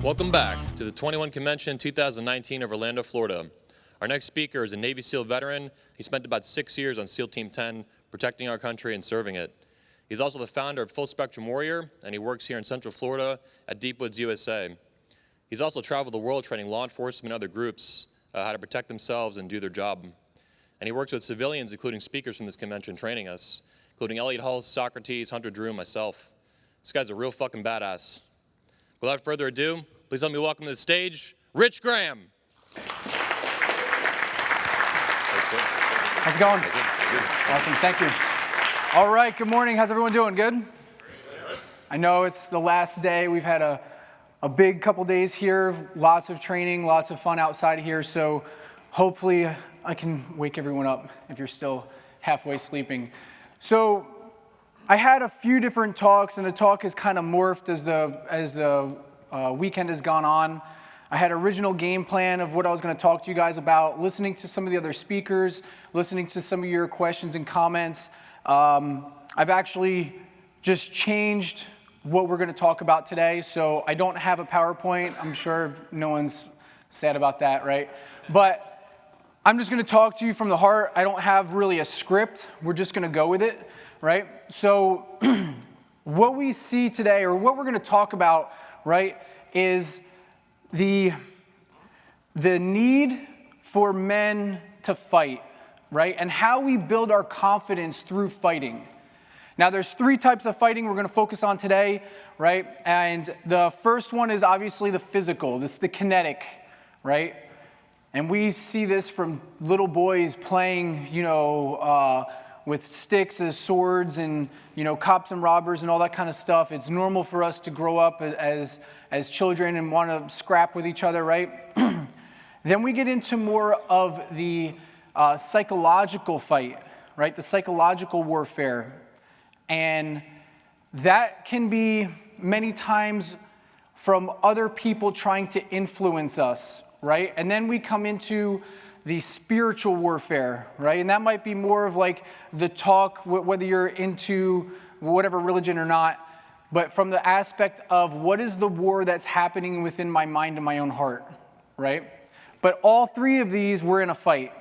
Welcome back to the 21 Convention 2019 of Orlando, Florida. Our next speaker is a Navy SEAL veteran. He spent about 6 years on SEAL Team 10, protecting our country and serving it. He's also the founder of Full Spectrum Warrior, and he works here in Central Florida at Deepwoods, USA. He's also traveled the world training law enforcement and other groups how to protect themselves and do their job. And he works with civilians, including speakers from this convention, training us, including Elliot Hulse, Socrates, Hunter Drew, and myself. This guy's a real fucking badass. Without further ado, please let me welcome to the stage, Rich Graham. How's it going? Awesome, thank you. All right, good morning. How's everyone doing? Good? I know it's the last day. We've had a big couple days here, lots of training, lots of fun outside here, so hopefully I can wake everyone up if you're still halfway sleeping. So I had a few different talks, and the talk has kind of morphed as the weekend has gone on. I had an original game plan of what I was going to talk to you guys about, listening to some of the other speakers, listening to some of your questions and comments. I've actually just changed what we're going to talk about today, so I don't have a PowerPoint. I'm sure no one's sad about that, right? But I'm just going to talk to you from the heart. I don't have really a script. We're just going to go with it, right? So what we see today, or what we're going to talk about, right, is the need for men to fight, right? And how we build our confidence through fighting. Now, there's 3 types of fighting we're going to focus on today, right? And the first one is obviously the physical. This is the kinetic, right? And we see this from little boys playing, with sticks as swords and, cops and robbers and all that kind of stuff. It's normal for us to grow up as children and want to scrap with each other, right? Then we get into more of the psychological fight, right? The psychological warfare. And that can be many times from other people trying to influence us, right? And then we come into the spiritual warfare, right? And that might be more of like the talk, whether you're into whatever religion or not, but from the aspect of what is the war that's happening within my mind and my own heart, right? But all 3 of these, we're in a fight,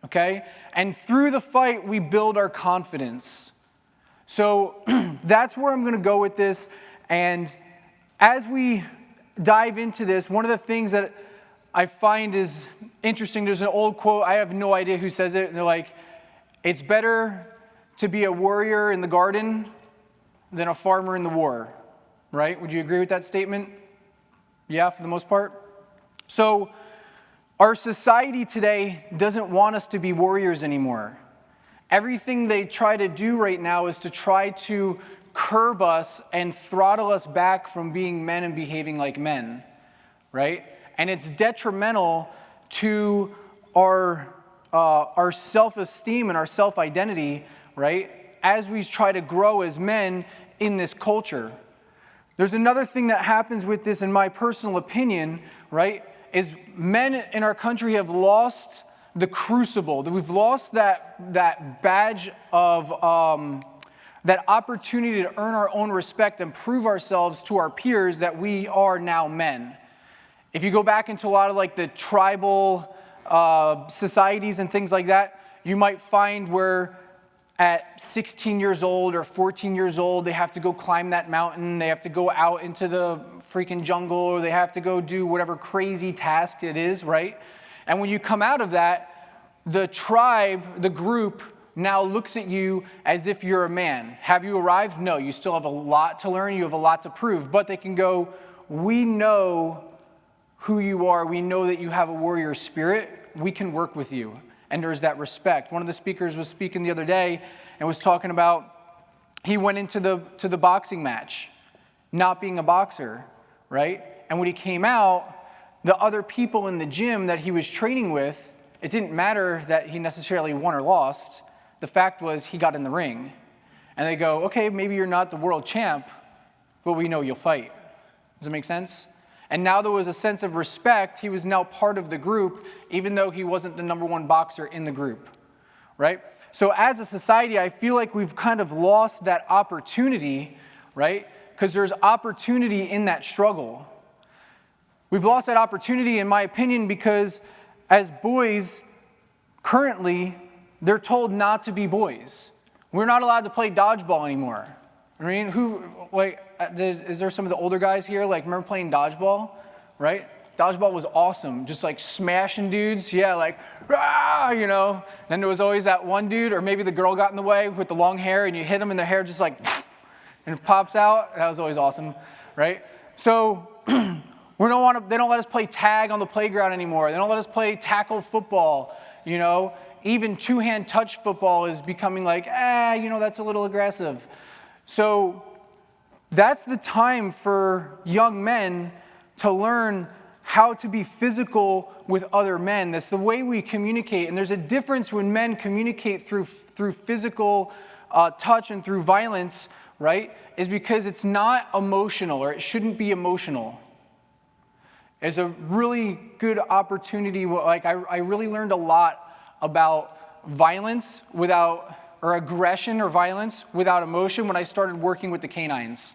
okay? And through the fight, we build our confidence. So that's where I'm going to go with this. And as we dive into this, one of the things that I find is interesting, there's an old quote, I have no idea who says it, and they're like, it's better to be a warrior in the garden than a farmer in the war, right? Would you agree with that statement? Yeah, for the most part? So our society today doesn't want us to be warriors anymore. Everything they try to do right now is to try to curb us and throttle us back from being men and behaving like men, right? And it's detrimental to our self-esteem and our self-identity, right, as we try to grow as men in this culture. There's another thing that happens with this, in my personal opinion, right, is men in our country have lost the crucible. We've lost that badge of that opportunity to earn our own respect and prove ourselves to our peers that we are now men. If you go back into a lot of like the tribal societies and things like that, you might find where at 16 years old or 14 years old, they have to go climb that mountain, they have to go out into the freaking jungle, or they have to go do whatever crazy task it is, right? And when you come out of that, the tribe, the group, now looks at you as if you're a man. Have you arrived? No, you still have a lot to learn, you have a lot to prove. But they can go, we know who you are, we know that you have a warrior spirit, we can work with you. And there's that respect. One of the speakers was speaking the other day and was talking about, he went into the boxing match, not being a boxer, right? And when he came out, the other people in the gym that he was training with, it didn't matter that he necessarily won or lost. The fact was he got in the ring. And they go, okay, maybe you're not the world champ, but we know you'll fight. Does it make sense? And now there was a sense of respect. He was now part of the group, even though he wasn't the number 1 boxer in the group, right? So as a society, I feel like we've kind of lost that opportunity, right? Because there's opportunity in that struggle. We've lost that opportunity, in my opinion, because as boys, currently, they're told not to be boys. We're not allowed to play dodgeball anymore. I mean, is there some of the older guys here, remember playing dodgeball, right? Dodgeball was awesome, just smashing dudes, rah, Then there was always that one dude, or maybe the girl got in the way with the long hair, and you hit them and their hair just and it pops out. That was always awesome, right? So they don't let us play tag on the playground anymore. They don't let us play tackle football, Even two-hand touch football is becoming that's a little aggressive. So that's the time for young men to learn how to be physical with other men. That's the way we communicate. And there's a difference when men communicate through physical touch and through violence, right? Is because it's not emotional, or it shouldn't be emotional. It's a really good opportunity. I really learned a lot about violence or aggression or violence without emotion when I started working with the canines,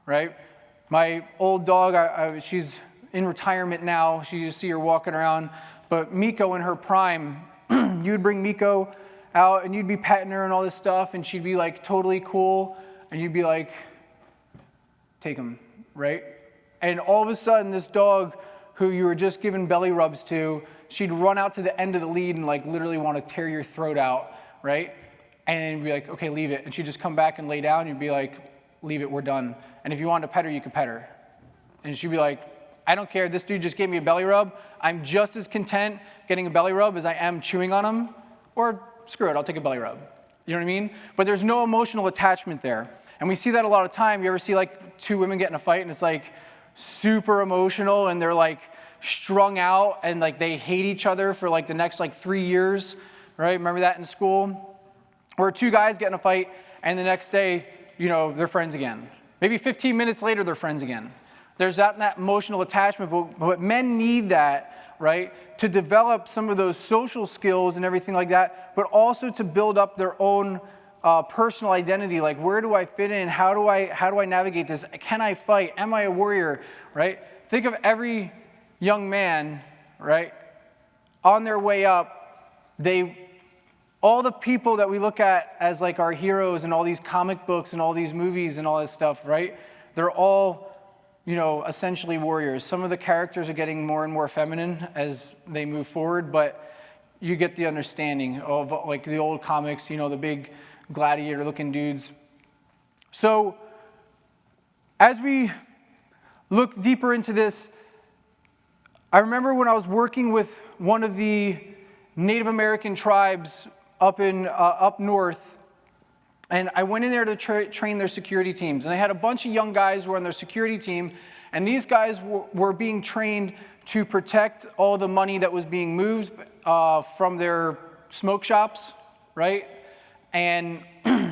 right? My old dog, she's in retirement now. You see her walking around. But Miko in her prime, you'd bring Miko out and you'd be petting her and all this stuff, and she'd be totally cool, and you'd be like, take him, right? And all of a sudden, this dog who you were just giving belly rubs to, she'd run out to the end of the lead and literally want to tear your throat out, right? And you'd be like, okay, leave it. And she'd just come back and lay down, and you'd be like, leave it, we're done. And if you wanted to pet her, you could pet her. And she'd be like, I don't care, this dude just gave me a belly rub. I'm just as content getting a belly rub as I am chewing on him, or screw it, I'll take a belly rub. You know what I mean? But there's no emotional attachment there. And we see that a lot of time. You ever see two women get in a fight and it's super emotional, and they're strung out, and they hate each other for the next 3 years, right? Remember that in school? Or two guys get in a fight and the next day, they're friends again. Maybe 15 minutes later, they're friends again. There's that emotional attachment, but men need that, right? To develop some of those social skills and everything like that, but also to build up their own personal identity. Where do I fit in? How do I navigate this? Can I fight? Am I a warrior, right? Think of every young man, right? On their way up, all the people that we look at as our heroes and all these comic books and all these movies and all this stuff, right? They're all, essentially warriors. Some of the characters are getting more and more feminine as they move forward, but you get the understanding of the old comics, the big gladiator-looking dudes. So as we look deeper into this, I remember when I was working with one of the Native American tribes up north, and I went in there to train their security teams. And they had a bunch of young guys who were on their security team, and these guys were being trained to protect all the money that was being moved from their smoke shops, right? And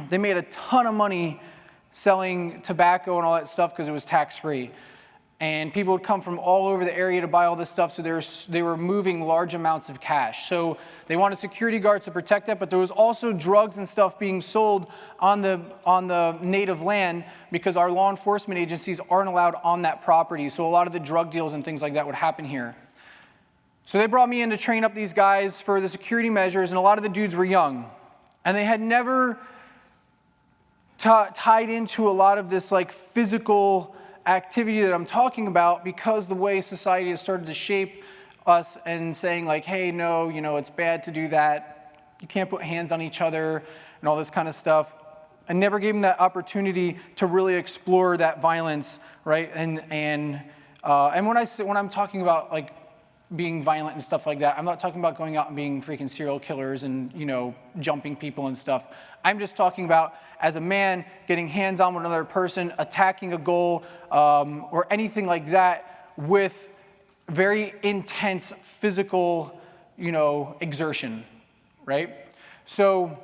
they made a ton of money selling tobacco and all that stuff because it was tax-free. And people would come from all over the area to buy all this stuff, so they were moving large amounts of cash. So they wanted security guards to protect that, but there was also drugs and stuff being sold on the native land because our law enforcement agencies aren't allowed on that property. So a lot of the drug deals and things like that would happen here. So they brought me in to train up these guys for the security measures, and a lot of the dudes were young. And they had never tied into a lot of this physical activity that I'm talking about, because the way society has started to shape us and saying hey, no, it's bad to do that. You can't put hands on each other and all this kind of stuff. I never gave them that opportunity to really explore that violence, right? And when I'm talking about being violent and stuff like that, I'm not talking about going out and being freaking serial killers and jumping people and stuff. I'm just talking about, as a man, getting hands-on with another person, attacking a goal, or anything like that with very intense physical, exertion, right? So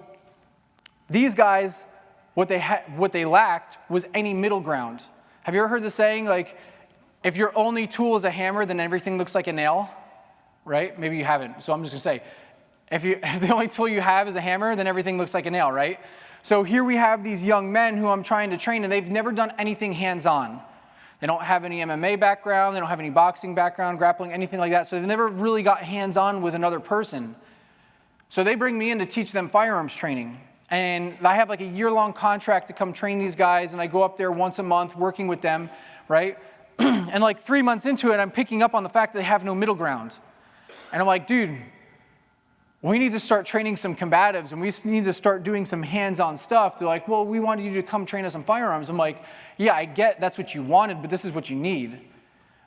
these guys, what they lacked was any middle ground. Have you ever heard the saying, if your only tool is a hammer, then everything looks like a nail, right? Maybe you haven't, so I'm just gonna say, if the only tool you have is a hammer, then everything looks like a nail, right? So here we have these young men who I'm trying to train, and they've never done anything hands-on. They don't have any MMA background, they don't have any boxing background, grappling, anything like that, so they never really got hands-on with another person. So they bring me in to teach them firearms training. And I have like a year-long contract to come train these guys, and I go up there once a month working with them, right? And like 3 months into it, I'm picking up on the fact that they have no middle ground. And I'm like, dude, we need to start training some combatives, and we need to start doing some hands-on stuff. They're like, well, we wanted you to come train us on firearms. I'm like, yeah, I get that's what you wanted, but this is what you need.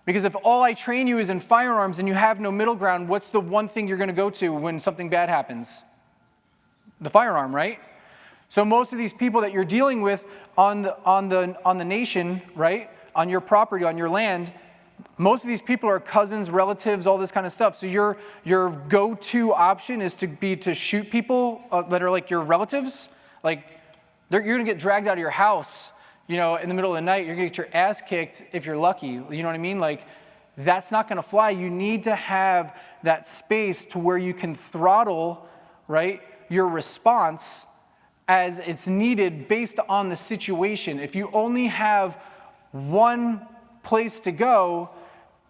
Because if all I train you is in firearms and you have no middle ground, what's the one thing you're going to go to when something bad happens? The firearm, right? So most of these people that you're dealing with on the nation, right, on your property, on your land, most of these people are cousins, relatives, all this kind of stuff. So your go-to option is to shoot people that are like your relatives. Like you're going to get dragged out of your house, in the middle of the night. You're going to get your ass kicked if you're lucky. You know what I mean? Like that's not going to fly. You need to have that space to where you can throttle, right, your response as it's needed based on the situation. If you only have one place to go,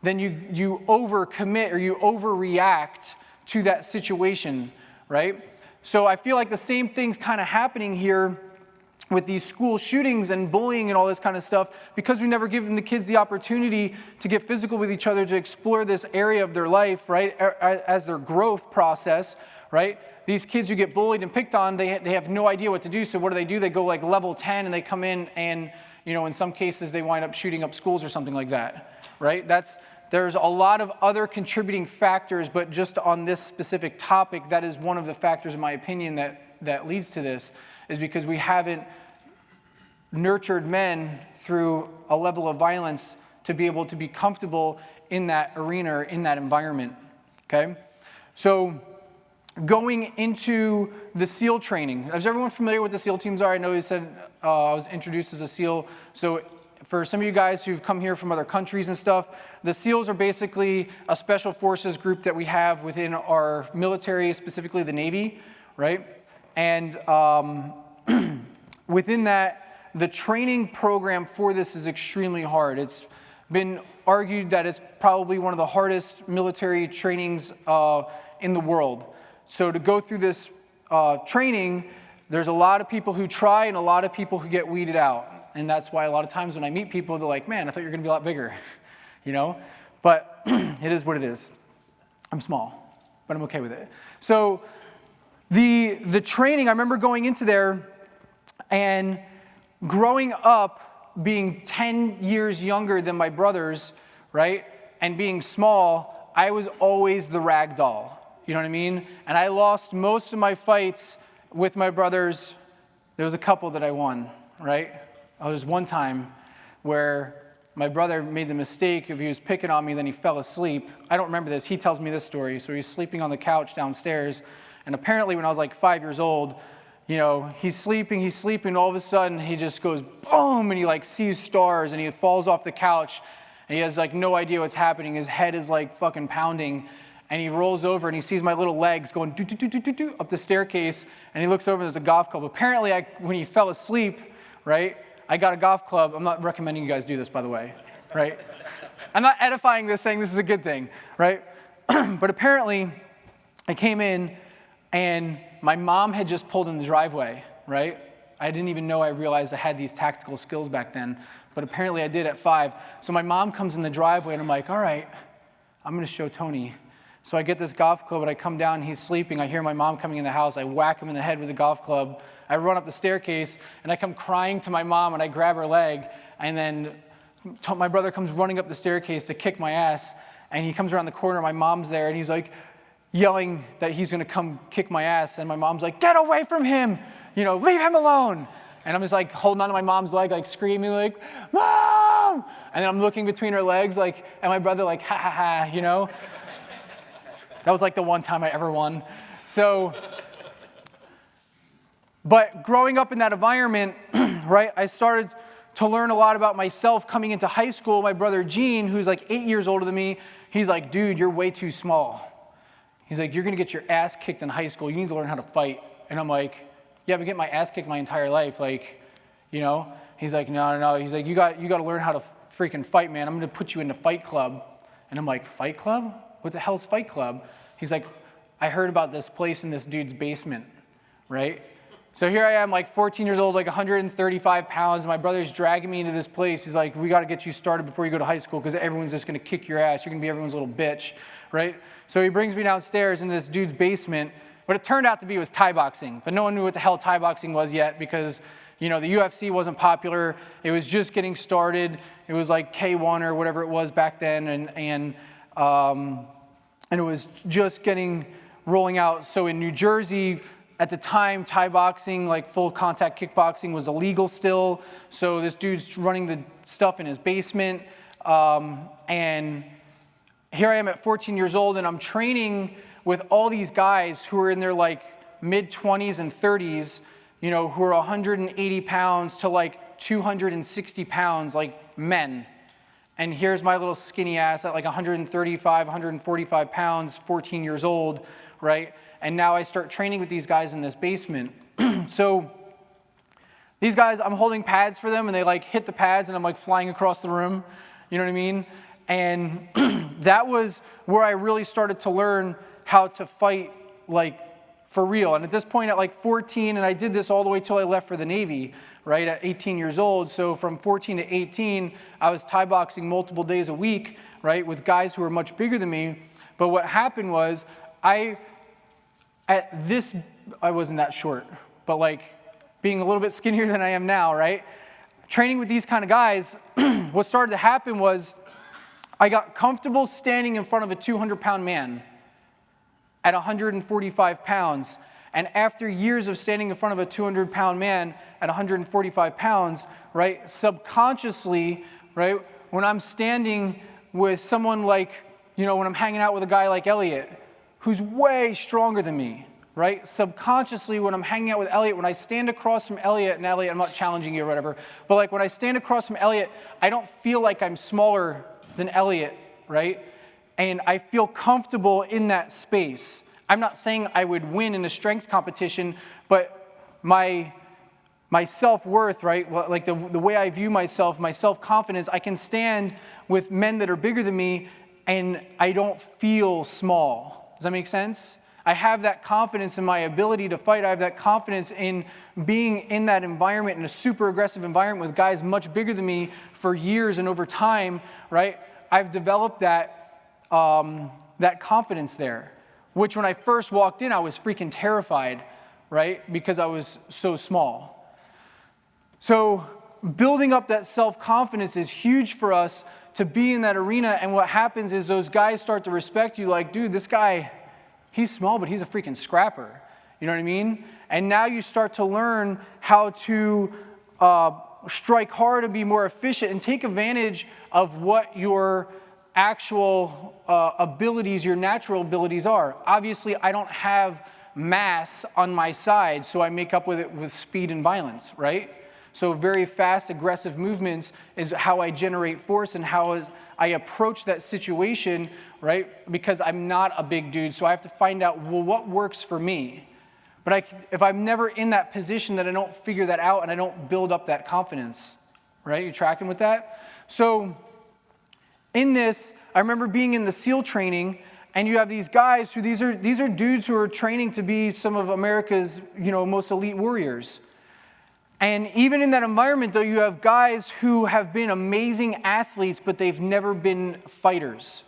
then you overcommit or you overreact to that situation, right? So I feel like the same thing's kind of happening here with these school shootings and bullying and all this kind of stuff, because we've never given the kids the opportunity to get physical with each other, to explore this area of their life, right, as their growth process, right? These kids who get bullied and picked on, they have no idea what to do. So what do? They go like level 10 and they come in and, in some cases they wind up shooting up schools or something like that, right? There's a lot of other contributing factors, but just on this specific topic, that is one of the factors, in my opinion, that leads to this, is because we haven't nurtured men through a level of violence to be able to be comfortable in that arena or in that environment, okay? So going into the SEAL training, is everyone familiar with the SEAL teams are? I know you said I was introduced as a SEAL. So for some of you guys who've come here from other countries and stuff, the SEALs are basically a special forces group that we have within our military, specifically the Navy, right? And within that, the training program for this is extremely hard. It's been argued that it's probably one of the hardest military trainings in the world. So to go through this training, there's a lot of people who try and a lot of people who get weeded out. And that's why a lot of times when I meet people, they're like, man, I thought you were going to be a lot bigger, But it is what it is. I'm small, but I'm okay with it. So the training, I remember going into there and growing up, being 10 years younger than my brothers, right, and being small, I was always the rag doll. You know what I mean? And I lost most of my fights with my brothers. There was a couple that I won, right? There was one time where my brother made the mistake of he was picking on me, then he fell asleep. I don't remember this. He tells me this story. So he's sleeping on the couch downstairs. And apparently when I was like 5 years old, he's sleeping, and all of a sudden he just goes boom, and he like sees stars, and he falls off the couch, and he has like no idea what's happening. His head is like fucking pounding, and he rolls over and he sees my little legs going do do do do do do up the staircase, and he looks over and there's a golf club. Apparently, when he fell asleep, right, I got a golf club. I'm not recommending you guys do this, by the way, right? I'm not edifying this, saying this is a good thing, right? But apparently, I came in and my mom had just pulled in the driveway, right? I didn't even know I realized I had these tactical skills back then, but apparently I did at 5. So my mom comes in the driveway and I'm like, all right, I'm gonna show Tony. So I get this golf club and I come down, he's sleeping. I hear my mom coming in the house. I whack him in the head with the golf club. I run up the staircase and I come crying to my mom and I grab her leg, and then my brother comes running up the staircase to kick my ass, and he comes around the corner, my mom's there, and he's like, yelling that he's gonna come kick my ass, and my mom's like, get away from him, leave him alone. And I'm just like holding onto my mom's leg, like screaming like, Mom! And then I'm looking between her legs, like, and my brother like, ha ha ha, That was like the one time I ever won. So, but growing up in that environment, right, I started to learn a lot about myself coming into high school. My brother Gene, who's like 8 years older than me, he's like, dude, you're way too small. He's like, you're gonna get your ass kicked in high school. You need to learn how to fight. And I'm like, yeah, I've been getting my ass kicked my entire life. Like, He's like, no. He's like, you got to learn how to freaking fight, man. I'm going to put you in the fight club. And I'm like, fight club? What the hell's fight club? He's like, I heard about this place in this dude's basement, right? So here I am, like 14 years old, like 135 pounds. My brother's dragging me into this place. He's like, we got to get you started before you go to high school because everyone's just going to kick your ass. You're going to be everyone's little bitch, right? So he brings me downstairs into this dude's basement. What it turned out to be was Thai boxing, but no one knew what the hell Thai boxing was yet because, the UFC wasn't popular. It was just getting started. It was like K1 or whatever it was back then, and it was just rolling out. So in New Jersey, at the time, Thai boxing, like full contact kickboxing, was illegal still. So this dude's running the stuff in his basement. And here I am at 14 years old, and I'm training with all these guys who are in their like mid-20s and 30s, who are 180 pounds to like 260 pounds, like men. And here's my little skinny ass at like 135, 145 pounds, 14 years old, right? And now I start training with these guys in this basement. So these guys, I'm holding pads for them, and they like hit the pads, and I'm like flying across the room. You know what I mean? And that was where I really started to learn how to fight like for real. And at this point, at like 14, and I did this all the way till I left for the Navy, right, at 18 years old. So from 14 to 18, I was Thai boxing multiple days a week, right, with guys who were much bigger than me. But what happened was I wasn't that short, but like being a little bit skinnier than I am now, right? Training with these kind of guys, what started to happen was I got comfortable standing in front of a 200-pound man at 145 pounds. And after years of standing in front of a 200-pound man at 145 pounds, right, subconsciously, right, when I'm standing with someone like, when I'm hanging out with a guy like Elliot, who's way stronger than me, right? Subconsciously, when I'm hanging out with Elliot, when I stand across from Elliot, and Elliot, I'm not challenging you or whatever, but like when I stand across from Elliot, I don't feel like I'm smaller than Elliot, right? And I feel comfortable in that space. I'm not saying I would win in a strength competition, but my self-worth, right, like the way I view myself, my self-confidence, I can stand with men that are bigger than me, and I don't feel small. Does that make sense? I have that confidence in my ability to fight. I have that confidence in being in that environment, in a super aggressive environment with guys much bigger than me for years, and over time, right, I've developed that confidence there, which when I first walked in, I was freaking terrified, right, because I was so small. So building up that self-confidence is huge for us to be in that arena, and what happens is those guys start to respect you like, dude, this guy, he's small, but he's a freaking scrapper. You know what I mean? And now you start to learn how to strike hard and be more efficient and take advantage of what your actual abilities, your natural abilities are. Obviously, I don't have mass on my side, so I make up with it with speed and violence, right? So very fast, aggressive movements is how I generate force and how I approach that situation, right? Because I'm not a big dude, so I have to find out, well, what works for me? But if I'm never in that position, then I don't figure that out and I don't build up that confidence, right? You tracking with that? So in this, I remember being in the SEAL training, and you have these guys who these are dudes who are training to be some of America's, most elite warriors. And even in that environment, though, you have guys who have been amazing athletes, but they've never been fighters,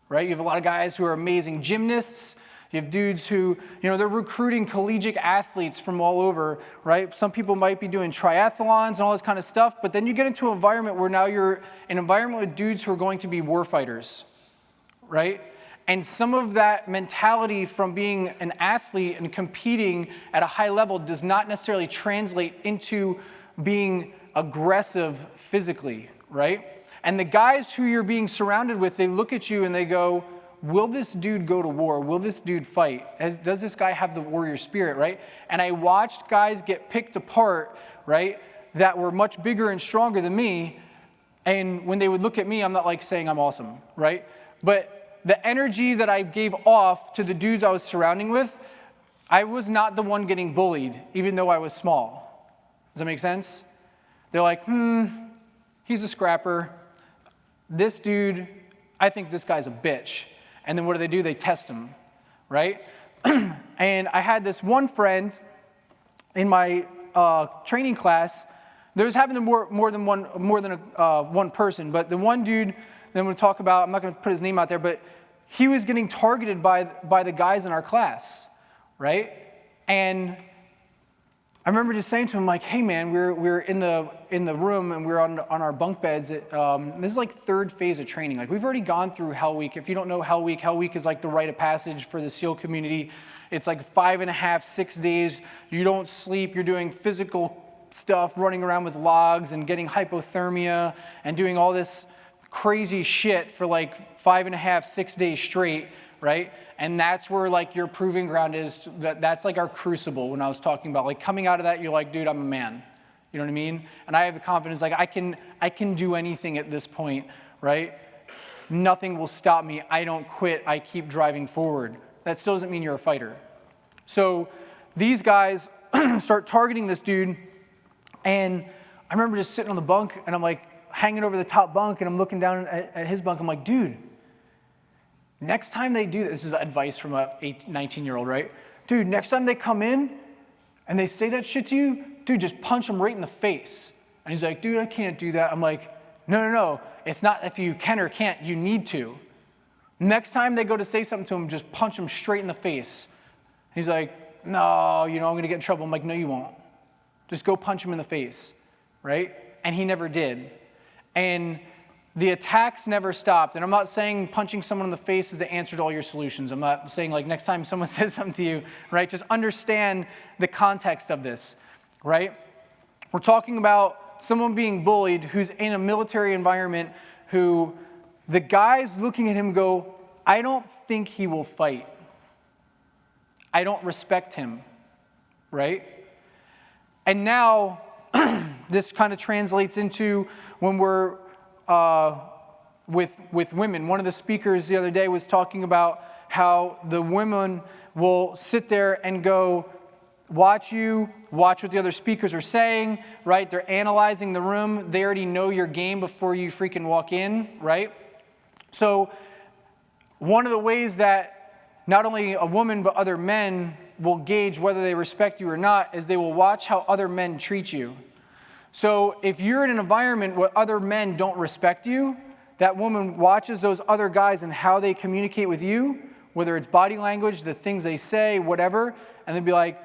right? You have a lot of guys who are amazing gymnasts. You have dudes who, they're recruiting collegiate athletes from all over, right? Some people might be doing triathlons and all this kind of stuff, but then you get into an environment where now you're in an environment with dudes who are going to be war fighters, right? And some of that mentality from being an athlete and competing at a high level does not necessarily translate into being aggressive physically, right? And the guys who you're being surrounded with, they look at you and they go, will this dude go to war? Will this dude fight? Does this guy have the warrior spirit, right? And I watched guys get picked apart, right, that were much bigger and stronger than me. And when they would look at me, I'm not like saying I'm awesome, right? But the energy that I gave off to the dudes I was surrounding with, I was not the one getting bullied, even though I was small. Does that make sense? They're like, he's a scrapper. this dude, I think this guy's a bitch. And then what do? They test him, right? And I had this one friend in my training class. There was happening to more than one person, but the one dude that I'm going to talk about, I'm not going to put his name out there, but he was getting targeted by the guys in our class, right? And I remember just saying to him, like, hey man, we're in the room and we're on our bunk beds. This is like third phase of training. Like, we've already gone through Hell Week. If you don't know Hell Week is like the rite of passage for the SEAL community. It's like 5.5, 6 days. You don't sleep. You're doing physical stuff, running around with logs and getting hypothermia and doing all this crazy shit for like 5.5, 6 days straight, right? And that's where like your proving ground is. That's like our crucible. When I was talking about like coming out of that, you're like, dude, I'm a man. You know what I mean? And I have the confidence, like I can do anything at this point, right? Nothing will stop me. I don't quit. I keep driving forward. That still doesn't mean you're a fighter. So these guys start targeting this dude, and I remember just sitting on the bunk, and I'm like hanging over the top bunk, and I'm looking down at his bunk. I'm like, dude, next time they do this is advice from a 19-year-old, right? Dude, next time they come in and they say that shit to you, dude, just punch them right in the face. And he's like, dude, I can't do that. I'm like, no. It's not if you can or can't, you need to. Next time they go to say something to him, just punch him straight in the face. He's like, no, I'm going to get in trouble. I'm like, no, you won't. Just go punch him in the face, right? And he never did. And the attacks never stopped. And I'm not saying punching someone in the face is the answer to all your solutions. I'm not saying like next time someone says something to you, right? Just understand the context of this, right? We're talking about someone being bullied who's in a military environment who the guys looking at him go, I don't think he will fight. I don't respect him, right? And now this kind of translates into when we're with women. One of the speakers the other day was talking about how the women will sit there and go, watch what the other speakers are saying, right? They're analyzing the room. They already know your game before you freaking walk in, right? So one of the ways that not only a woman but other men will gauge whether they respect you or not is they will watch how other men treat you. So if you're in an environment where other men don't respect you, that woman watches those other guys and how they communicate with you, whether it's body language, the things they say, whatever, and they'll be like,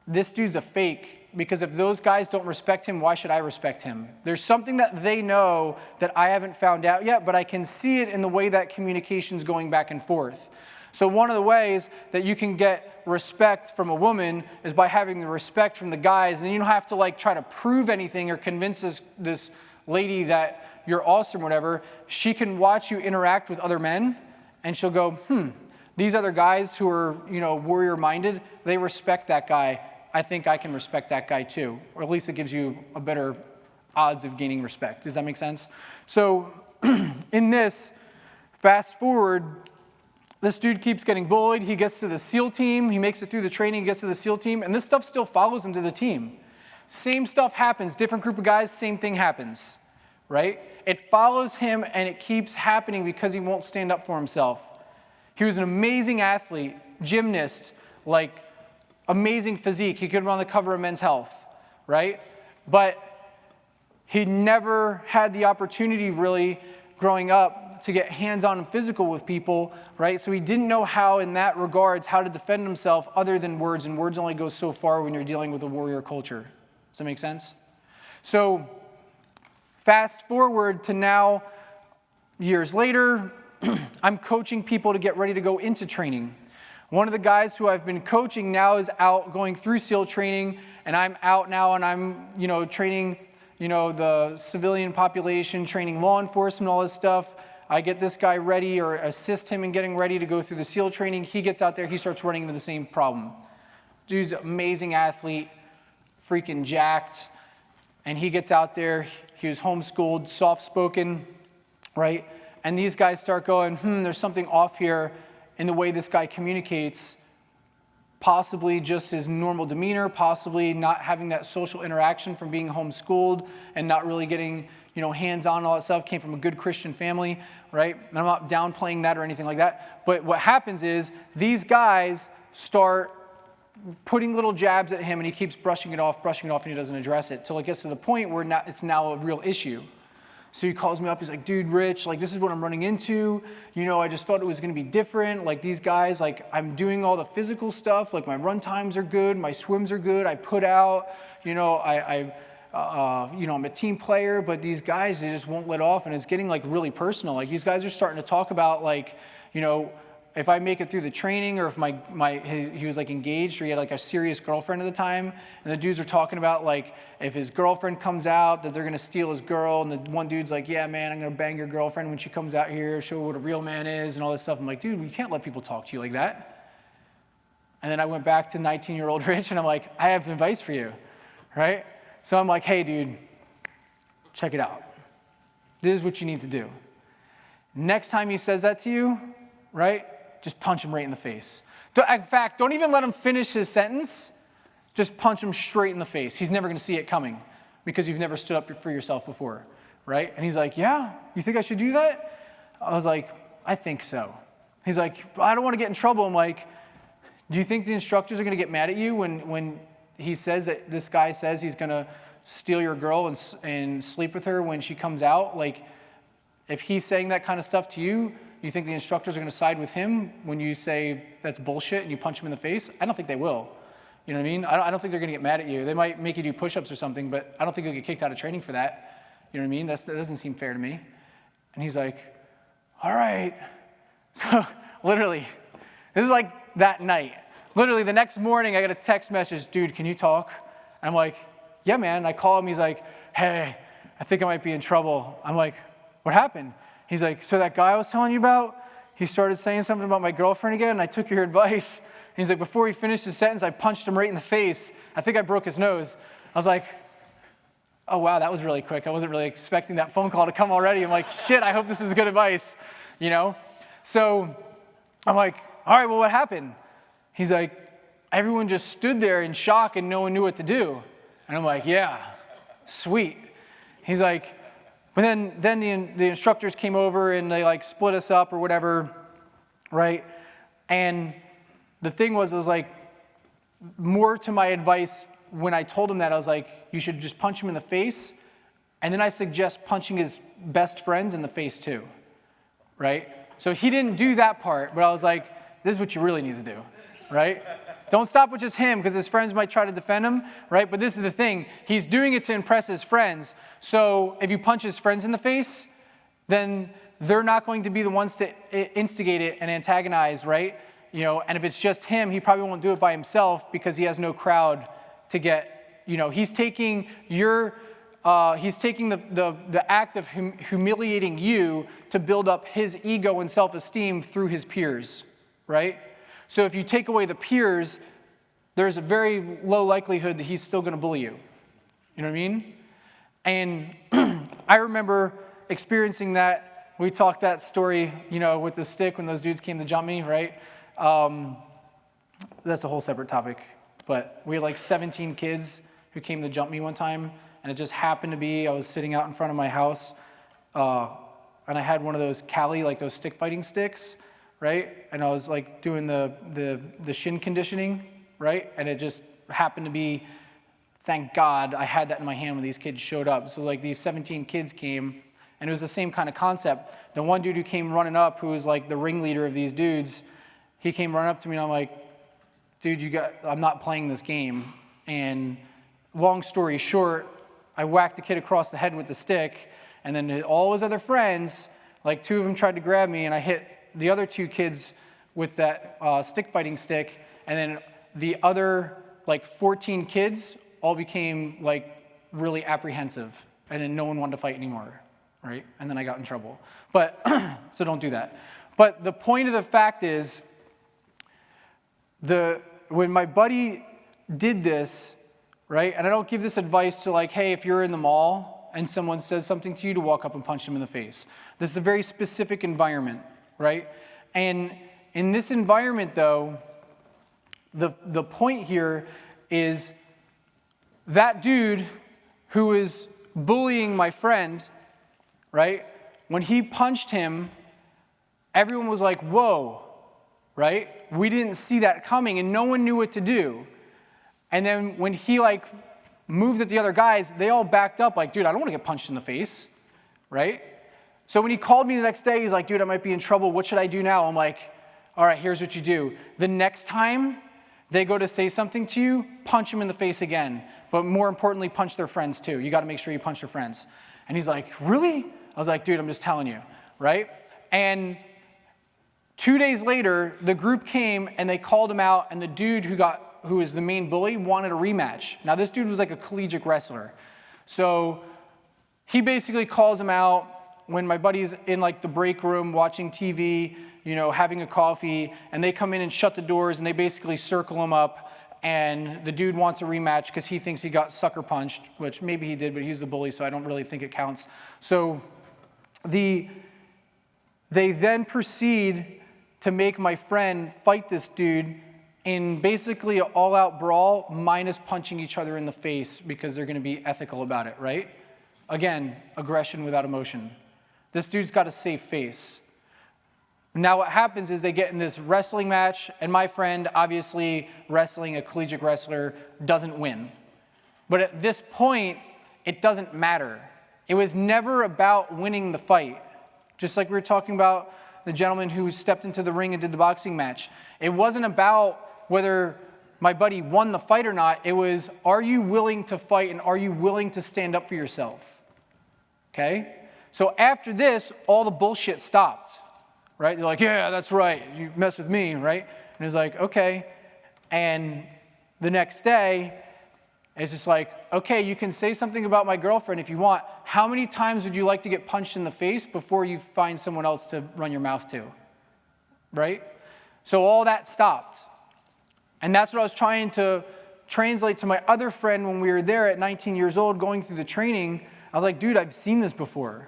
this dude's a fake, because if those guys don't respect him, why should I respect him? There's something that they know that I haven't found out yet, but I can see it in the way that communication's going back and forth. So one of the ways that you can get respect from a woman is by having the respect from the guys, and you don't have to like try to prove anything or convince this lady that you're awesome or whatever. She can watch you interact with other men, and she'll go, these other guys who are, warrior-minded, they respect that guy. I think I can respect that guy too. Or at least it gives you a better odds of gaining respect. Does that make sense? So in this, fast forward, this dude keeps getting bullied. He gets to the SEAL team. He makes it through the training, gets to the SEAL team, and this stuff still follows him to the team. Same stuff happens, different group of guys, same thing happens, right? It follows him and it keeps happening because he won't stand up for himself. He was an amazing athlete, gymnast, like amazing physique. He could run the cover of Men's Health, right? But he never had the opportunity really growing up to get hands-on and physical with people, right? So he didn't know how, in that regards, how to defend himself other than words, and words only go so far when you're dealing with a warrior culture. Does that make sense? So fast forward to now, years later, I'm coaching people to get ready to go into training. One of the guys who I've been coaching now is out going through SEAL training, and I'm out now and I'm, training, the civilian population, training law enforcement, all this stuff. I get this guy ready or assist him in getting ready to go through the SEAL training. He gets out there, he starts running into the same problem. Dude's an amazing athlete, freaking jacked, and he gets out there, he was homeschooled, soft-spoken, right? And these guys start going, there's something off here in the way this guy communicates possibly just his normal demeanor, possibly not having that social interaction from being homeschooled and not really getting, hands-on and all that stuff, came from a good Christian family, right? And I'm not downplaying that or anything like that. But what happens is these guys start putting little jabs at him, and he keeps brushing it off, and he doesn't address it till it gets to the point where it's now a real issue. So he calls me up, he's like, dude, Rich, like, this is what I'm running into. I just thought it was gonna be different. Like, these guys, like, I'm doing all the physical stuff. Like, my run times are good, my swims are good, I put out, I'm a team player, but these guys, they just won't let off, and it's getting, like, really personal. Like, these guys are starting to talk about, like, if I make it through the training, or if he was like engaged, or he had like a serious girlfriend at the time, and the dudes are talking about like if his girlfriend comes out, that they're gonna steal his girl, and the one dude's like, yeah, man, I'm gonna bang your girlfriend when she comes out here, show her what a real man is, and all this stuff. I'm like, dude, you can't let people talk to you like that. And then I went back to 19-year-old Rich, and I'm like, I have advice for you, right? So I'm like, hey, dude, check it out. This is what you need to do. Next time he says that to you, right? Just punch him right in the face. In fact, don't even let him finish his sentence. Just punch him straight in the face. He's never going to see it coming because you've never stood up for yourself before, right? And he's like, yeah, you think I should do that? I was like, I think so. He's like, I don't want to get in trouble. I'm like, do you think the instructors are going to get mad at you when he says that this guy says he's going to steal your girl and sleep with her when she comes out? Like, if he's saying that kind of stuff to you, you think the instructors are going to side with him when you say that's bullshit and you punch him in the face? I don't think they will. You know what I mean? I don't think they're going to get mad at you. They might make you do push-ups or something, but I don't think you'll get kicked out of training for that. You know what I mean? That doesn't seem fair to me. And he's like, all right. So literally, this is like that night. Literally the next morning, I get a text message, dude, can you talk? And I'm like, yeah, man. I call him. He's like, hey, I think I might be in trouble. I'm like, what happened? He's like, so that guy I was telling you about, he started saying something about my girlfriend again, and I took your advice. And he's like, before he finished his sentence, I punched him right in the face. I think I broke his nose. I was like, oh, wow, that was really quick. I wasn't really expecting that phone call to come already. I'm like, shit, I hope this is good advice, So I'm like, all right, well, what happened? He's like, everyone just stood there in shock and no one knew what to do. And I'm like, yeah, sweet. He's like, but then the instructors came over and they like split us up or whatever, right? And the thing was like, more to my advice when I told him that, I was like, you should just punch him in the face. And then I suggest punching his best friends in the face too, right? So he didn't do that part, but I was like, this is what you really need to do, right? Don't stop with just him because his friends might try to defend him, right? But this is the thing. He's doing it to impress his friends. So if you punch his friends in the face, then they're not going to be the ones to instigate it and antagonize, right? And if it's just him, he probably won't do it by himself because he has no crowd to get, he's taking the act of humiliating you to build up his ego and self-esteem through his peers, right? So if you take away the peers, there's a very low likelihood that he's still going to bully you. You know what I mean? And I remember experiencing that. We talked that story, with the stick when those dudes came to jump me, right? That's a whole separate topic. But we had like 17 kids who came to jump me one time, and it just happened to be I was sitting out in front of my house, and I had one of those Cali, like those stick fighting sticks, right? And I was like doing the shin conditioning, right? And it just happened to be, thank God, I had that in my hand when these kids showed up. So like these 17 kids came, and it was the same kind of concept. The one dude who came running up, who was like the ringleader of these dudes, he came running up to me, and I'm like, dude, I'm not playing this game. And long story short, I whacked the kid across the head with the stick, and then all his other friends, like 2 of them tried to grab me, and I hit the other 2 kids with that stick fighting stick, and then the other like 14 kids all became like really apprehensive, and then no one wanted to fight anymore, right? And then I got in trouble. But, so don't do that. But the point of the fact is, when my buddy did this, right, and I don't give this advice to like, hey, if you're in the mall and someone says something to you, to walk up and punch them in the face. This is a very specific environment, right? And in this environment, though, the point here is that dude who is bullying my friend, right? When he punched him, everyone was like, whoa, right? We didn't see that coming, and no one knew what to do. And then when he moved at the other guys, they all backed up like, dude, I don't want to get punched in the face, right? So when he called me the next day, he's like, dude, I might be in trouble. What should I do now? I'm like, all right, here's what you do. The next time they go to say something to you, punch them in the face again. But more importantly, punch their friends too. You got to make sure you punch their friends. And he's like, really? I was like, dude, I'm just telling you, right? And 2 days later, the group came and they called him out, and the dude who was the main bully wanted a rematch. Now this dude was like a collegiate wrestler. So he basically calls him out when my buddy's in the break room watching TV, having a coffee, and they come in and shut the doors and they basically circle him up, and the dude wants a rematch because he thinks he got sucker punched, which maybe he did, but he's the bully, so I don't really think it counts. So they then proceed to make my friend fight this dude in basically an all-out brawl minus punching each other in the face because they're going to be ethical about it, right? Again, aggression without emotion. This dude's got a safe face. Now what happens is they get in this wrestling match, and my friend, obviously wrestling, a collegiate wrestler, doesn't win. But at this point, it doesn't matter. It was never about winning the fight. Just like we were talking about the gentleman who stepped into the ring and did the boxing match. It wasn't about whether my buddy won the fight or not. It was, are you willing to fight and are you willing to stand up for yourself? Okay? So after this, all the bullshit stopped. Right? They're like, yeah, that's right. You mess with me, right? And he's like, okay. And the next day, it's just like, okay, you can say something about my girlfriend if you want. How many times would you like to get punched in the face before you find someone else to run your mouth to? Right? So all that stopped. And that's what I was trying to translate to my other friend when we were there at 19 years old going through the training. I was like, dude, I've seen this before.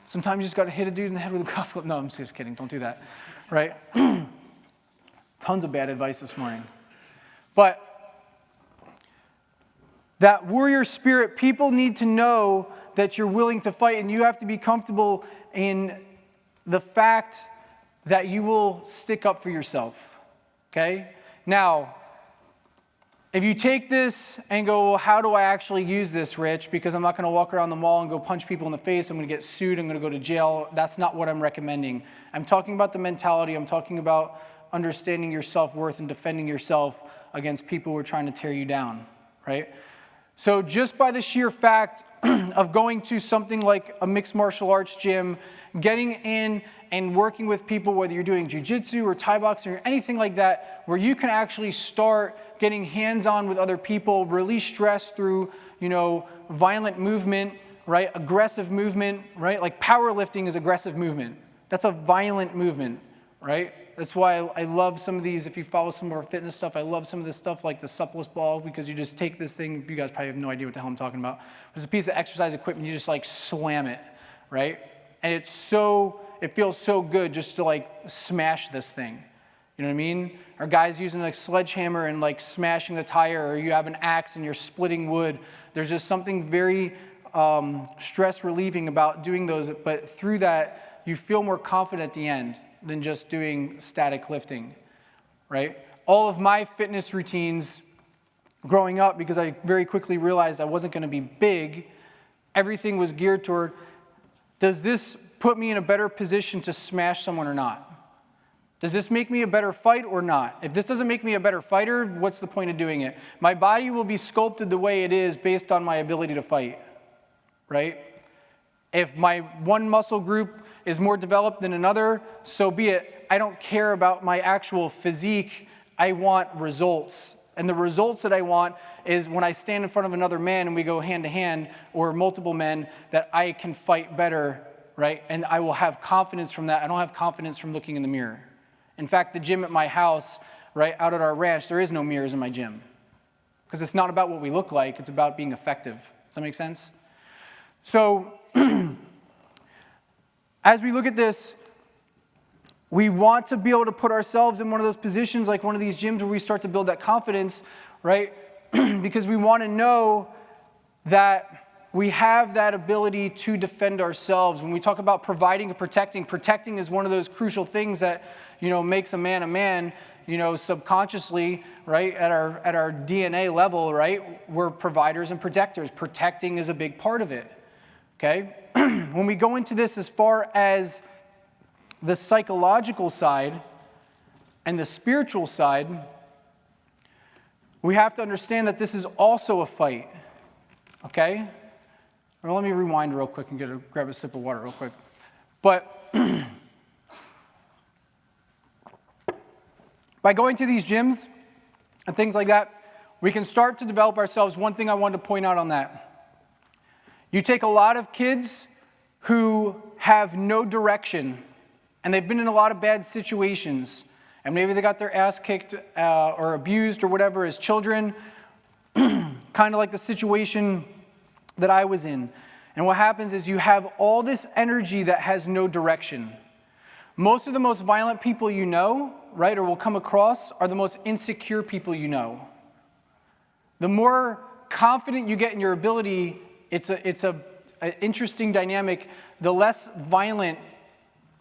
Sometimes you just got to hit a dude in the head with a golf club. No, I'm just kidding. Don't do that, right? Tons of bad advice this morning. But that warrior spirit, people need to know that you're willing to fight, and you have to be comfortable in the fact that you will stick up for yourself, okay? Now, if you take this and go, well, how do I actually use this, Rich? Because I'm not going to walk around the mall and go punch people in the face. I'm going to get sued. I'm going to go to jail. That's not what I'm recommending. I'm talking about the mentality. I'm talking about understanding your self-worth and defending yourself against people who are trying to tear you down, right? So just by the sheer fact of going to something like a mixed martial arts gym, getting in and working with people, whether you're doing jiu-jitsu or Thai boxing or anything like that, where you can actually start getting hands-on with other people, release stress through, violent movement, right? Aggressive movement, right? Like powerlifting is aggressive movement. That's a violent movement, right? That's why I love some of these. If you follow some more fitness stuff, I love some of this stuff like the supplest ball, because you just take this thing. You guys probably have no idea what the hell I'm talking about. It's a piece of exercise equipment. You just slam it, right? And it feels so good just to smash this thing. You know what I mean? Or guys using a sledgehammer and smashing the tire, or you have an axe and you're splitting wood. There's just something very stress relieving about doing those, but through that, you feel more confident at the end than just doing static lifting, right? All of my fitness routines growing up, because I very quickly realized I wasn't going to be big, everything was geared toward, does this put me in a better position to smash someone or not? Does this make me a better fight or not? If this doesn't make me a better fighter, what's the point of doing it? My body will be sculpted the way it is based on my ability to fight, right? If my one muscle group is more developed than another, so be it. I don't care about my actual physique. I want results. And the results that I want is when I stand in front of another man and we go hand to hand, or multiple men, that I can fight better, right? And I will have confidence from that. I don't have confidence from looking in the mirror. In fact, the gym at my house, right, out at our ranch, there is no mirrors in my gym. Because it's not about what we look like, it's about being effective. Does that make sense? So, as we look at this, We want to be able to put ourselves in one of those positions, like one of these gyms where we start to build that confidence, right? Because we want to know that we have that ability to defend ourselves. When we talk about providing and protecting is one of those crucial things that, makes a man, subconsciously, right? At our DNA level, right? We're providers and protectors. Protecting is a big part of it, okay? When we go into this as far as the psychological side and the spiritual side, we have to understand that this is also a fight, okay? Well, let me rewind real quick and grab a sip of water real quick. But by going to these gyms and things like that, we can start to develop ourselves. One thing I wanted to point out on that. You take a lot of kids who have no direction, and they've been in a lot of bad situations, and maybe they got their ass kicked or abused or whatever as children, kind of like the situation that I was in. And what happens is you have all this energy that has no direction. Most of the most violent people you know, right, or will come across are the most insecure people you know. The more confident you get in your ability, it's an interesting dynamic. The less violent,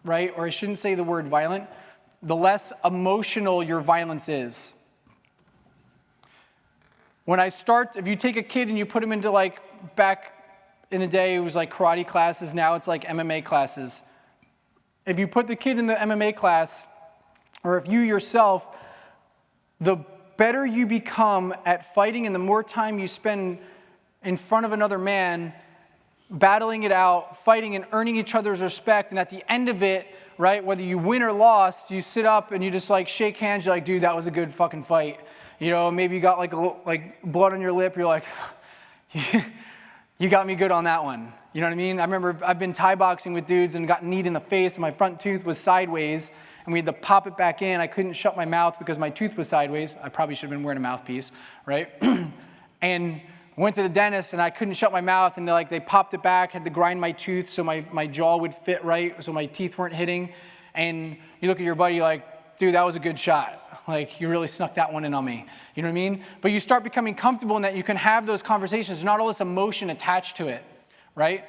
right, or I shouldn't say the word violent, the less emotional your violence is. If you take a kid and you put him into back in the day, it was like karate classes, now it's like MMA classes. If you put the kid in the MMA class, or if you yourself, the better you become at fighting and the more time you spend in front of another man, battling it out, fighting and earning each other's respect, and at the end of it, right, whether you win or lost, you sit up and you just shake hands, you're like, dude, that was a good fucking fight. Maybe you got blood on your lip, you're like, you got me good on that one. You know what I mean? I remember I've been Thai boxing with dudes and got kneed in the face and my front tooth was sideways and we had to pop it back in. I couldn't shut my mouth because my tooth was sideways. I probably should have been wearing a mouthpiece, right? And went to the dentist and I couldn't shut my mouth and they popped it back, had to grind my tooth so my jaw would fit right, so my teeth weren't hitting. And you look at your buddy like, dude, that was a good shot. You really snuck that one in on me. You know what I mean? But you start becoming comfortable in that you can have those conversations. There's not all this emotion attached to it, right?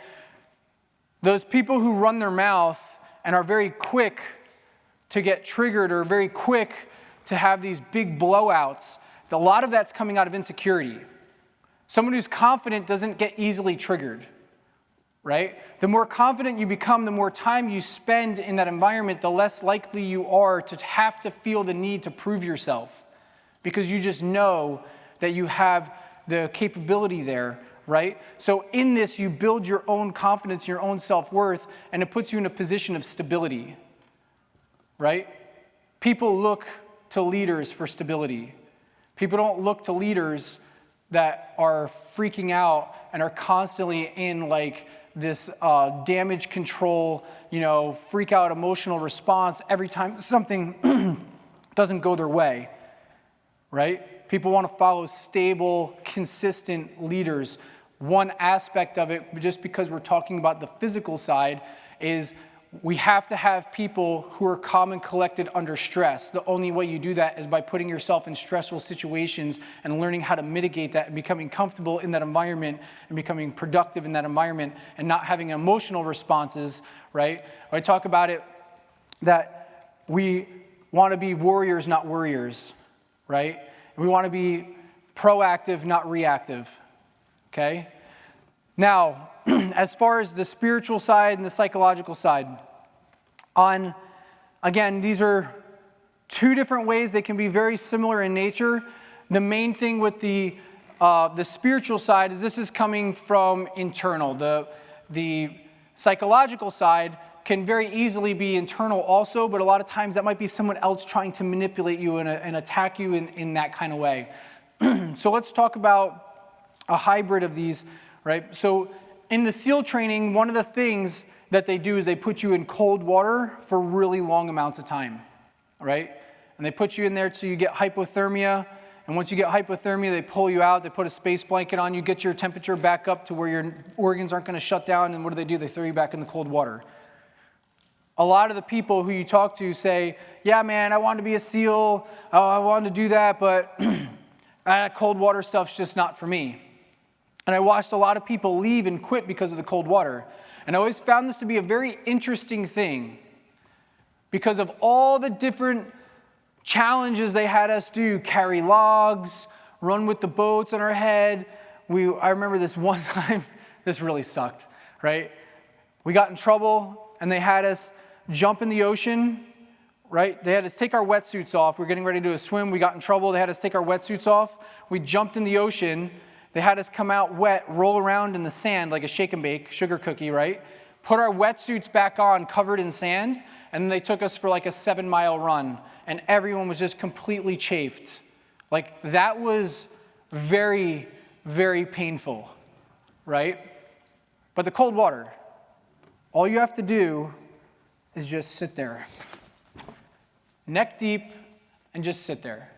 Those people who run their mouth and are very quick to get triggered or very quick to have these big blowouts, a lot of that's coming out of insecurity. Someone who's confident doesn't get easily triggered, right? The more confident you become, the more time you spend in that environment, the less likely you are to have to feel the need to prove yourself because you just know that you have the capability there, right? So in this, you build your own confidence, your own self-worth, and it puts you in a position of stability, right? People look to leaders for stability. People don't look to leaders that are freaking out and are constantly in this damage control, freak out emotional response every time something doesn't go their way, right? People want to follow stable, consistent leaders. One aspect of it, just because we're talking about the physical side, is we have to have people who are calm and collected under stress. The only way you do that is by putting yourself in stressful situations and learning how to mitigate that and becoming comfortable in that environment and becoming productive in that environment and not having emotional responses, right? I talk about it that we want to be warriors, not worriers, right? We want to be proactive, not reactive, okay? Now, as far as the spiritual side and the psychological side, again, these are two different ways. They can be very similar in nature. The main thing with the spiritual side is this is coming from internal. The psychological side can very easily be internal also, but a lot of times that might be someone else trying to manipulate you and attack you in that kind of way. So let's talk about a hybrid of these, right? So in the SEAL training, one of the things that they do is they put you in cold water for really long amounts of time, right? And they put you in there so you get hypothermia. And once you get hypothermia, they pull you out. They put a space blanket on you, get your temperature back up to where your organs aren't going to shut down. And what do? They throw you back in the cold water. A lot of the people who you talk to say, yeah, man, I wanted to be a SEAL. Oh, I wanted to do that, but cold water stuff's just not for me. And I watched a lot of people leave and quit because of the cold water. And I always found this to be a very interesting thing because of all the different challenges they had us do, carry logs, run with the boats on our head. I remember this one time, this really sucked, right? We got in trouble and they had us jump in the ocean, right? They had us take our wetsuits off. We were getting ready to do a swim. We got in trouble. They had us take our wetsuits off. We jumped in the ocean. They had us come out wet, roll around in the sand like a shake and bake sugar cookie, right? Put our wetsuits back on, covered in sand, and then they took us for like a 7-mile run, and everyone was just completely chafed. Like, that was very, very painful, right? But the cold water, all you have to do is just sit there, neck deep, and just sit there,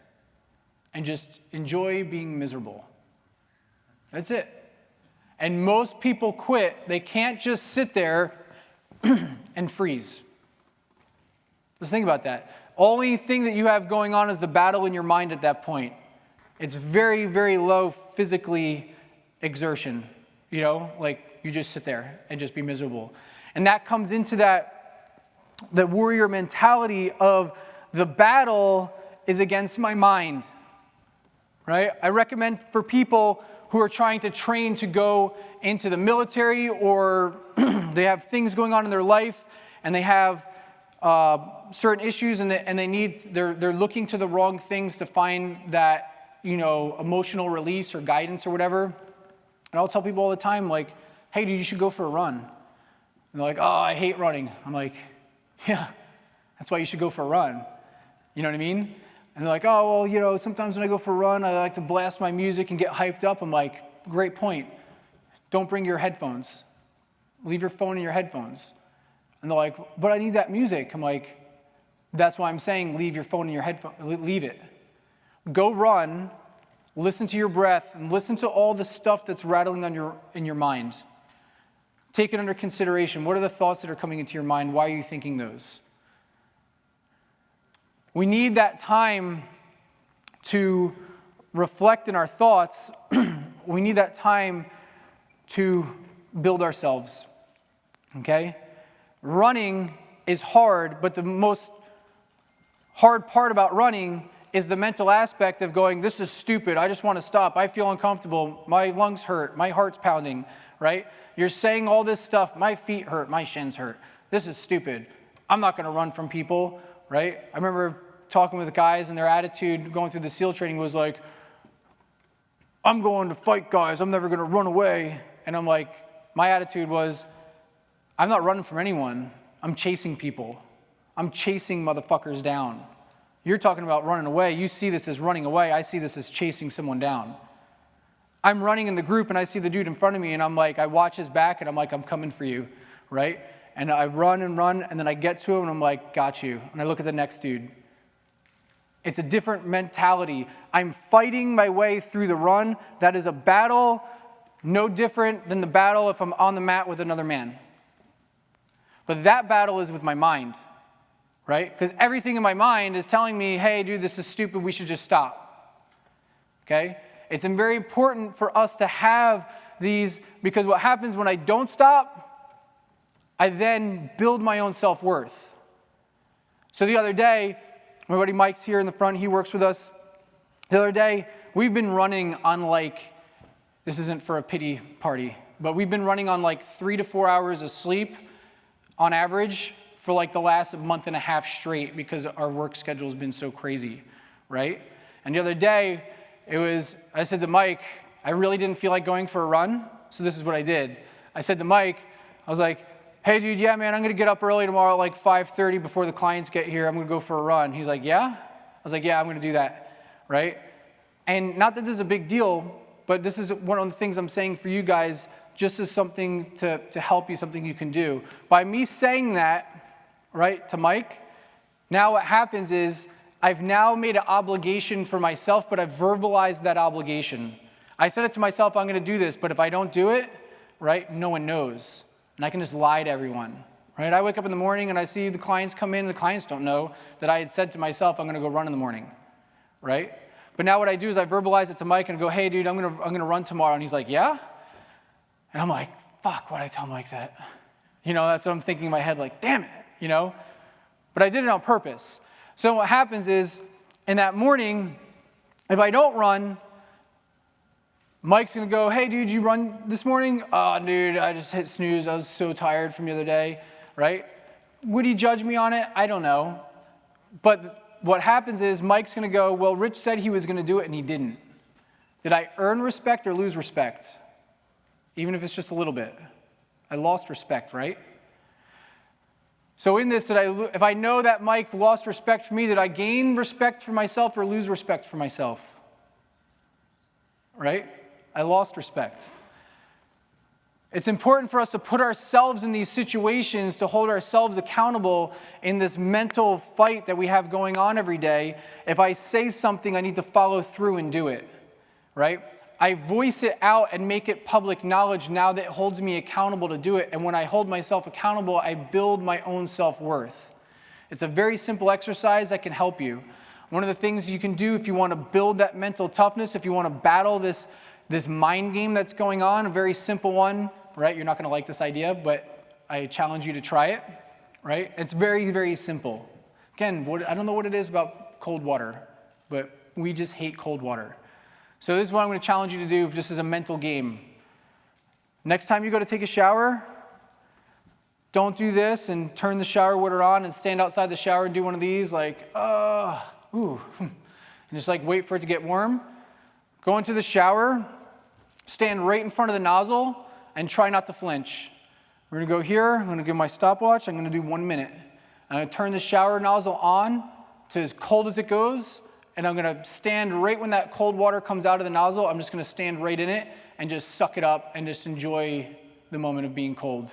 and just enjoy being miserable. That's it. And most people quit. They can't just sit there and freeze. Let's think about that. Only thing that you have going on is the battle in your mind at that point. It's very, very low physically exertion. You know, like you just sit there and just be miserable. And that comes into the warrior mentality of the battle is against my mind. Right? I recommend for people who are trying to train to go into the military or they have things going on in their life and they have certain issues and they're looking to the wrong things to find that, you know, emotional release or guidance or whatever. And I'll tell people all the time, like, hey, dude, you should go for a run. And they're like, oh, I hate running. I'm like, yeah, that's why you should go for a run. You know what I mean? And they're like, oh, well, you know, sometimes when I go for a run, I like to blast my music and get hyped up. I'm like, great point. Don't bring your headphones. Leave your phone in your headphones. And they're like, but I need that music. I'm like, that's why I'm saying leave your phone in your headphones. Leave it. Go run, listen to your breath, and listen to all the stuff that's rattling in your mind. Take it under consideration. What are the thoughts that are coming into your mind? Why are you thinking those? We need that time to reflect in our thoughts. We need that time to build ourselves, okay? Running is hard, but the most hard part about running is the mental aspect of going, this is stupid, I just want to stop, I feel uncomfortable, my lungs hurt, my heart's pounding, right? You're saying all this stuff, my feet hurt, my shins hurt, this is stupid, I'm not going to run from people, right? I remember talking with the guys and their attitude going through the SEAL training was like, I'm going to fight guys, I'm never going to run away. And I'm like, my attitude was, I'm not running from anyone, I'm chasing people. I'm chasing motherfuckers down. You're talking about running away, you see this as running away, I see this as chasing someone down. I'm running in the group and I see the dude in front of me and I'm like, I watch his back and I'm like, I'm coming for you, right? And I run and then I get to him and I'm like, got you. And I look at the next dude. It's a different mentality. I'm fighting my way through the run. That is a battle no different than the battle if I'm on the mat with another man. But that battle is with my mind, right? Because everything in my mind is telling me, hey, dude, this is stupid, we should just stop, okay? It's very important for us to have these, because what happens when I don't stop, I then build my own self-worth. So the other day, my buddy Mike's here in the front, he works with us. The other day, we've been running on this isn't for a pity party, but we've been running on 3 to 4 hours of sleep on average for the last month and a half straight because our work schedule has been so crazy, right? And the other day, I said to Mike, I really didn't feel like going for a run, so this is what I did. I said to Mike, I was like, hey dude, yeah man, I'm gonna get up early tomorrow at 5:30 before the clients get here, I'm gonna go for a run. He's like, yeah? I was like, yeah, I'm gonna do that, right? And not that this is a big deal, but this is one of the things I'm saying for you guys, just as something to help you, something you can do. By me saying that, right, to Mike, now what happens is I've now made an obligation for myself, but I've verbalized that obligation. I said it to myself, I'm gonna do this, but if I don't do it, right, no one knows. And I can just lie to everyone, right? I wake up in the morning and I see the clients come in, and the clients don't know that I had said to myself, I'm gonna go run in the morning, right? But now what I do is I verbalize it to Mike and go, hey dude, I'm gonna run tomorrow. And he's like, yeah? And I'm like, fuck, why'd I tell Mike that? That's what I'm thinking in my head, like, damn it, But I did it on purpose. So what happens is, in that morning, if I don't run, Mike's gonna go, hey dude, you run this morning? Oh dude, I just hit snooze, I was so tired from the other day, right? Would he judge me on it? I don't know. But what happens is Mike's gonna go, well, Rich said he was gonna do it and he didn't. Did I earn respect or lose respect? Even if it's just a little bit. I lost respect, right? So in this, if I know that Mike lost respect for me, did I gain respect for myself or lose respect for myself? Right? I lost respect. It's important for us to put ourselves in these situations to hold ourselves accountable in this mental fight that we have going on every day. If I say something, I need to follow through and do it, right? I voice it out and make it public knowledge now that it holds me accountable to do it. And when I hold myself accountable, I build my own self-worth. It's a very simple exercise that can help you. One of the things you can do if you want to build that mental toughness, if you want to battle this mind game that's going on, a very simple one, right? You're not going to like this idea, but I challenge you to try it, right? It's very, very simple. Again, I don't know what it is about cold water, but we just hate cold water. So this is what I'm going to challenge you to do just as a mental game. Next time you go to take a shower, don't do this and turn the shower water on and stand outside the shower and do one of these like, ooh, and just like wait for it to get warm. Go into the shower, stand right in front of the nozzle, and try not to flinch. We're going to go here. I'm going to give my stopwatch. I'm going to do 1 minute. I'm going to turn the shower nozzle on to as cold as it goes, and I'm going to stand right when that cold water comes out of the nozzle. I'm just going to stand right in it and just suck it up and just enjoy the moment of being cold,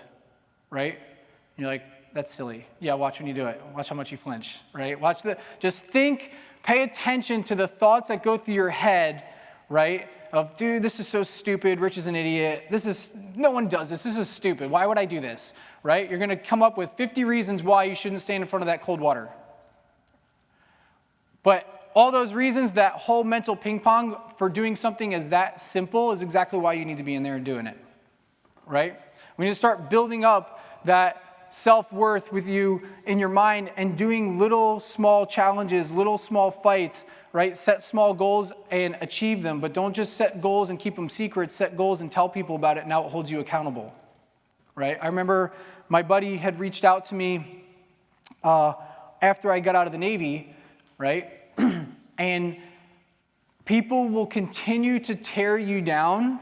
right? You're like, that's silly. Yeah, watch when you do it. Watch how much you flinch, right? Just think, pay attention to the thoughts that go through your head, right? Of, dude, this is so stupid. Rich is an idiot. No one does this. This is stupid. Why would I do this, right? You're going to come up with 50 reasons why you shouldn't stand in front of that cold water. But all those reasons, that whole mental ping pong for doing something as that simple is exactly why you need to be in there and doing it, right? We need to start building up that self-worth with you in your mind and doing little small challenges, little small fights, right? Set small goals and achieve them, but don't just set goals and keep them secret. Set goals and tell people about it. Now it holds you accountable, right? I remember my buddy had reached out to me after I got out of the Navy, right? And people will continue to tear you down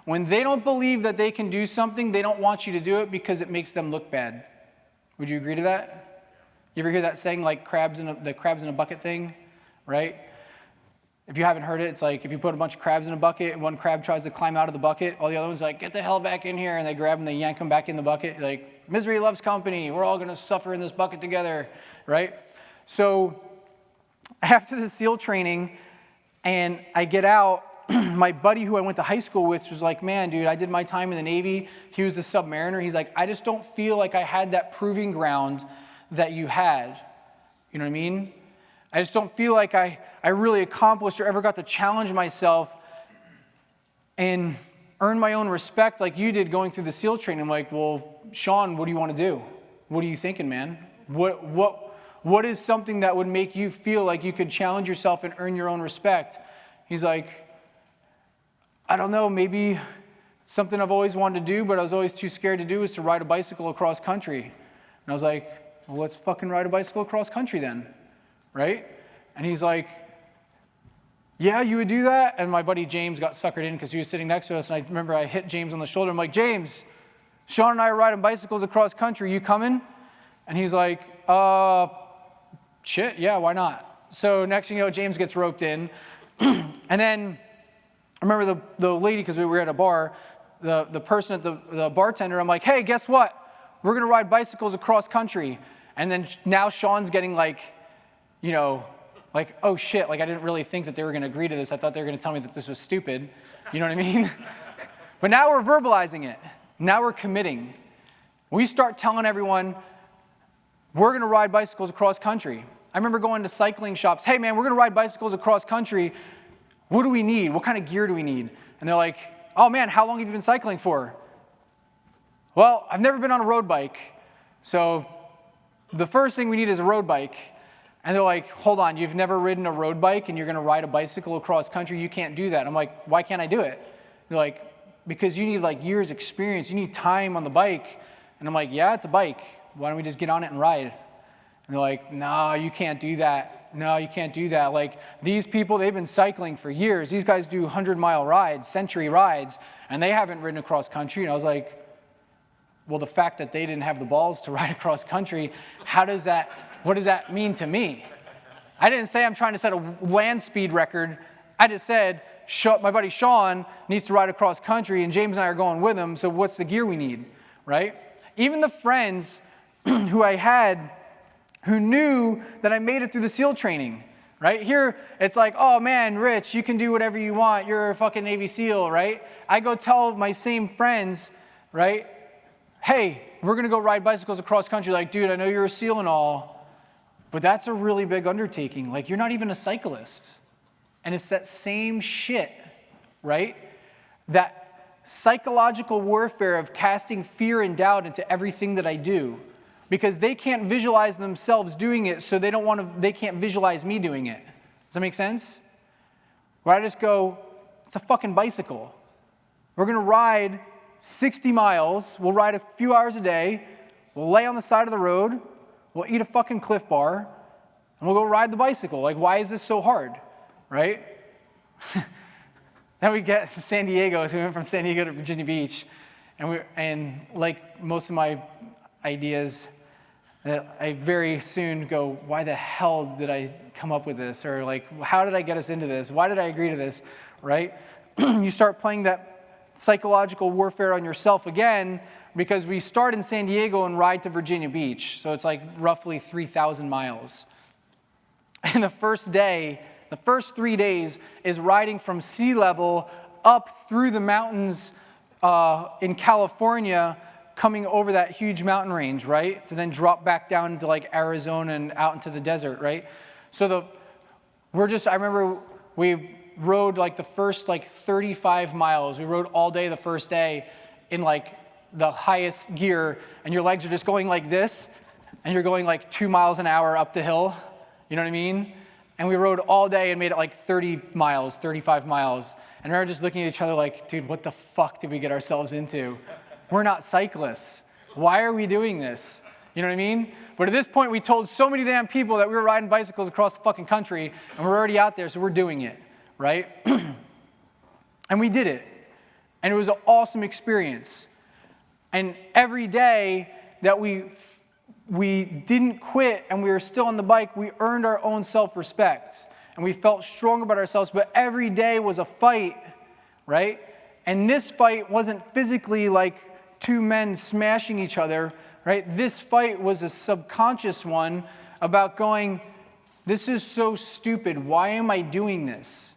when they don't believe that they can do something. They don't want you to do it because it makes them look bad. Would you agree to that? You ever hear that saying, like the crabs in a bucket thing, right? If you haven't heard it, it's like if you put a bunch of crabs in a bucket and one crab tries to climb out of the bucket, all the other ones are like, get the hell back in here, and they grab them, they yank them back in the bucket. Like, misery loves company. We're all going to suffer in this bucket together, right? So after the SEAL training, and I get out, my buddy who I went to high school with was like, man, dude, I did my time in the Navy. He was a submariner. He's like, I just don't feel like I had that proving ground that you had. You know what I mean? I just don't feel like I really accomplished or ever got to challenge myself and earn my own respect like you did going through the SEAL training. I'm like, well, Sean, what do you want to do? What are you thinking, man? What is something that would make you feel like you could challenge yourself and earn your own respect? He's like, I don't know, maybe something I've always wanted to do, but I was always too scared to do is to ride a bicycle across country. And I was like, well, let's fucking ride a bicycle across country then, right? And he's like, yeah, you would do that? And my buddy James got suckered in because he was sitting next to us, and I remember I hit James on the shoulder. I'm like, James, Sean and I are riding bicycles across country. You coming? And he's like, shit, yeah, why not? So next thing you know, James gets roped in. And then I remember the lady, because we were at a bar, the person at the bartender, I'm like, hey, guess what? We're going to ride bicycles across country. And then now Sean's getting like, like, oh shit, like I didn't really think that they were going to agree to this. I thought they were going to tell me that this was stupid. You know what I mean? But now we're verbalizing it. Now we're committing. We start telling everyone, we're going to ride bicycles across country. I remember going to cycling shops. Hey, man, we're going to ride bicycles across country. What do we need? What kind of gear do we need? And they're like, oh, man, how long have you been cycling for? Well, I've never been on a road bike. So the first thing we need is a road bike. And they're like, hold on, you've never ridden a road bike and you're going to ride a bicycle across country? You can't do that. I'm like, why can't I do it? They're like, because you need like years experience. You need time on the bike. And I'm like, yeah, it's a bike. Why don't we just get on it and ride? And they're like, no, you can't do that. No, you can't do that. Like, these people, they've been cycling for years. These guys do 100-mile rides, century rides, and they haven't ridden across country. And I was like, well, the fact that they didn't have the balls to ride across country, what does that mean to me? I didn't say I'm trying to set a land speed record. I just said, my buddy Sean needs to ride across country, and James and I are going with him, so what's the gear we need, right? Even the friends who I had who knew that I made it through the SEAL training, right? Here, it's like, oh man, Rich, you can do whatever you want. You're a fucking Navy SEAL, right? I go tell my same friends, right? Hey, we're gonna go ride bicycles across country. Like, dude, I know you're a SEAL and all, but that's a really big undertaking. Like, you're not even a cyclist. And it's that same shit, right? That psychological warfare of casting fear and doubt into everything that I do. Because they can't visualize themselves doing it, so they can't visualize me doing it. Does that make sense? Where I just go, it's a fucking bicycle. We're gonna ride 60 miles, we'll ride a few hours a day, we'll lay on the side of the road, we'll eat a fucking Cliff Bar, and we'll go ride the bicycle. Like, why is this so hard, right? Then we get to San Diego, so we went from San Diego to Virginia Beach, and like most of my ideas, that I very soon go, why the hell did I come up with this? Or like, how did I get us into this? Why did I agree to this, right? You start playing that psychological warfare on yourself again, because we start in San Diego and ride to Virginia Beach. So it's like roughly 3,000 miles. And the first 3 days is riding from sea level up through the mountains in California, coming over that huge mountain range, right? To then drop back down into like Arizona and out into the desert, right? So I remember we rode like the first like 35 miles. We rode all day the first day in like the highest gear, and your legs are just going like this, and you're going like 2 miles an hour up the hill. You know what I mean? And we rode all day and made it like 30 miles, 35 miles. And we were just looking at each other like, dude, what the fuck did we get ourselves into? We're not cyclists. Why are we doing this? You know what I mean? But at this point, we told so many damn people that we were riding bicycles across the fucking country, and we're already out there, so we're doing it, right? And we did it. And it was an awesome experience. And every day that we didn't quit and we were still on the bike, we earned our own self-respect. And we felt strong about ourselves, but every day was a fight, right? And this fight wasn't physically like two men smashing each other, right? This fight was a subconscious one about going, this is so stupid. Why am I doing this,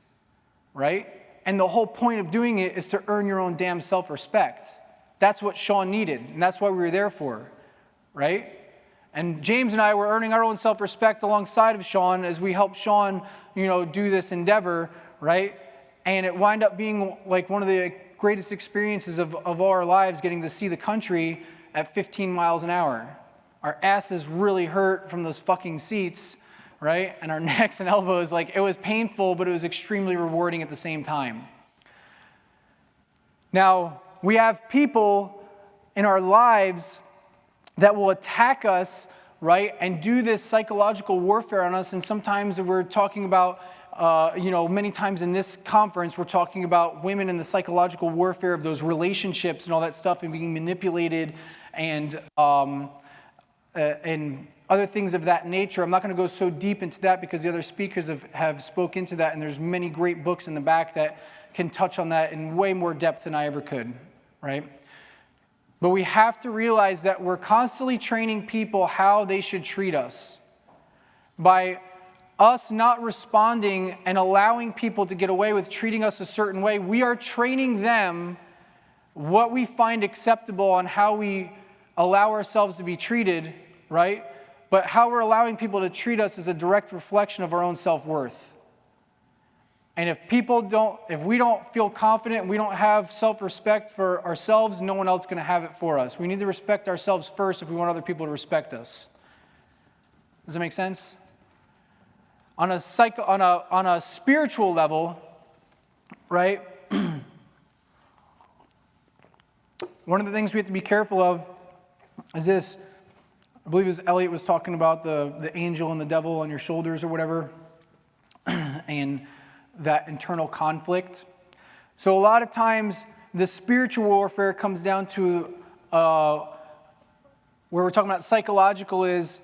right? And the whole point of doing it is to earn your own damn self-respect. That's what Sean needed, and that's what we were there for, right? And James and I were earning our own self-respect alongside of Sean as we helped Sean, do this endeavor, right? And it wound up being like one of the greatest experiences of our lives, getting to see the country at 15 miles an hour. Our asses really hurt from those fucking seats, right? And our necks and elbows, like, it was painful, but it was extremely rewarding at the same time. Now, we have people in our lives that will attack us, right, and do this psychological warfare on us. And sometimes we're talking about, many times in this conference, we're talking about women and the psychological warfare of those relationships and all that stuff and being manipulated and other things of that nature. I'm not going to go so deep into that because the other speakers have spoke into that, and there's many great books in the back that can touch on that in way more depth than I ever could, right? But we have to realize that we're constantly training people how they should treat us. By us not responding and allowing people to get away with treating us a certain way, we are training them what we find acceptable on how we allow ourselves to be treated, right? But how we're allowing people to treat us is a direct reflection of our own self-worth. And if we don't feel confident and we don't have self-respect for ourselves, no one else is going to have it for us. We need to respect ourselves first if we want other people to respect us. Does that make sense? On a spiritual level, right? One of the things we have to be careful of is this. I believe it was Elliot was talking about the angel and the devil on your shoulders or whatever, and that internal conflict. So a lot of times the spiritual warfare comes down to where we're talking about psychological is,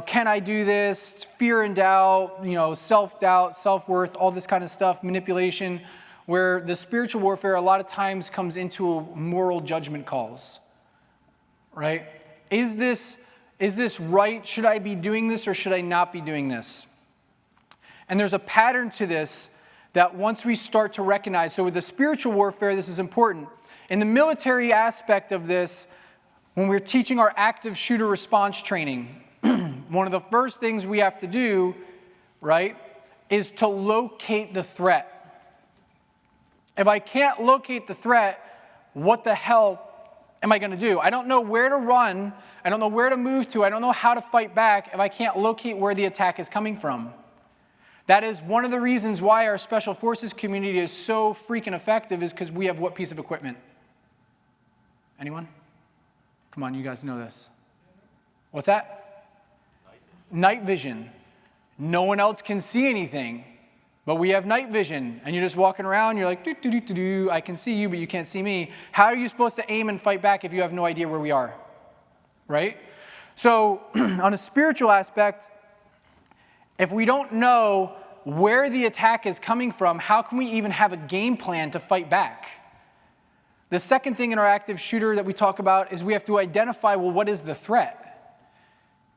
can I do this? Fear and doubt, self-doubt, self-worth, all this kind of stuff, manipulation, where the spiritual warfare a lot of times comes into moral judgment calls, right? Is this right? Should I be doing this or should I not be doing this? And there's a pattern to this that once we start to recognize, so with the spiritual warfare, this is important. In the military aspect of this, when we're teaching our active shooter response training, one of the first things we have to do, right, is to locate the threat. If I can't locate the threat, what the hell am I going to do? I don't know where to run. I don't know where to move to. I don't know how to fight back if I can't locate where the attack is coming from. That is one of the reasons why our special forces community is so freaking effective is because we have what piece of equipment? Anyone? Come on, you guys know this. What's that? Night vision. No one else can see anything, but we have night vision. And you're just walking around, you're like, do, I can see you, but you can't see me. How are you supposed to aim and fight back if you have no idea where we are? Right? So, on a spiritual aspect, if we don't know where the attack is coming from, how can we even have a game plan to fight back? The second thing in our active shooter that we talk about is we have to identify, well, what is the threat?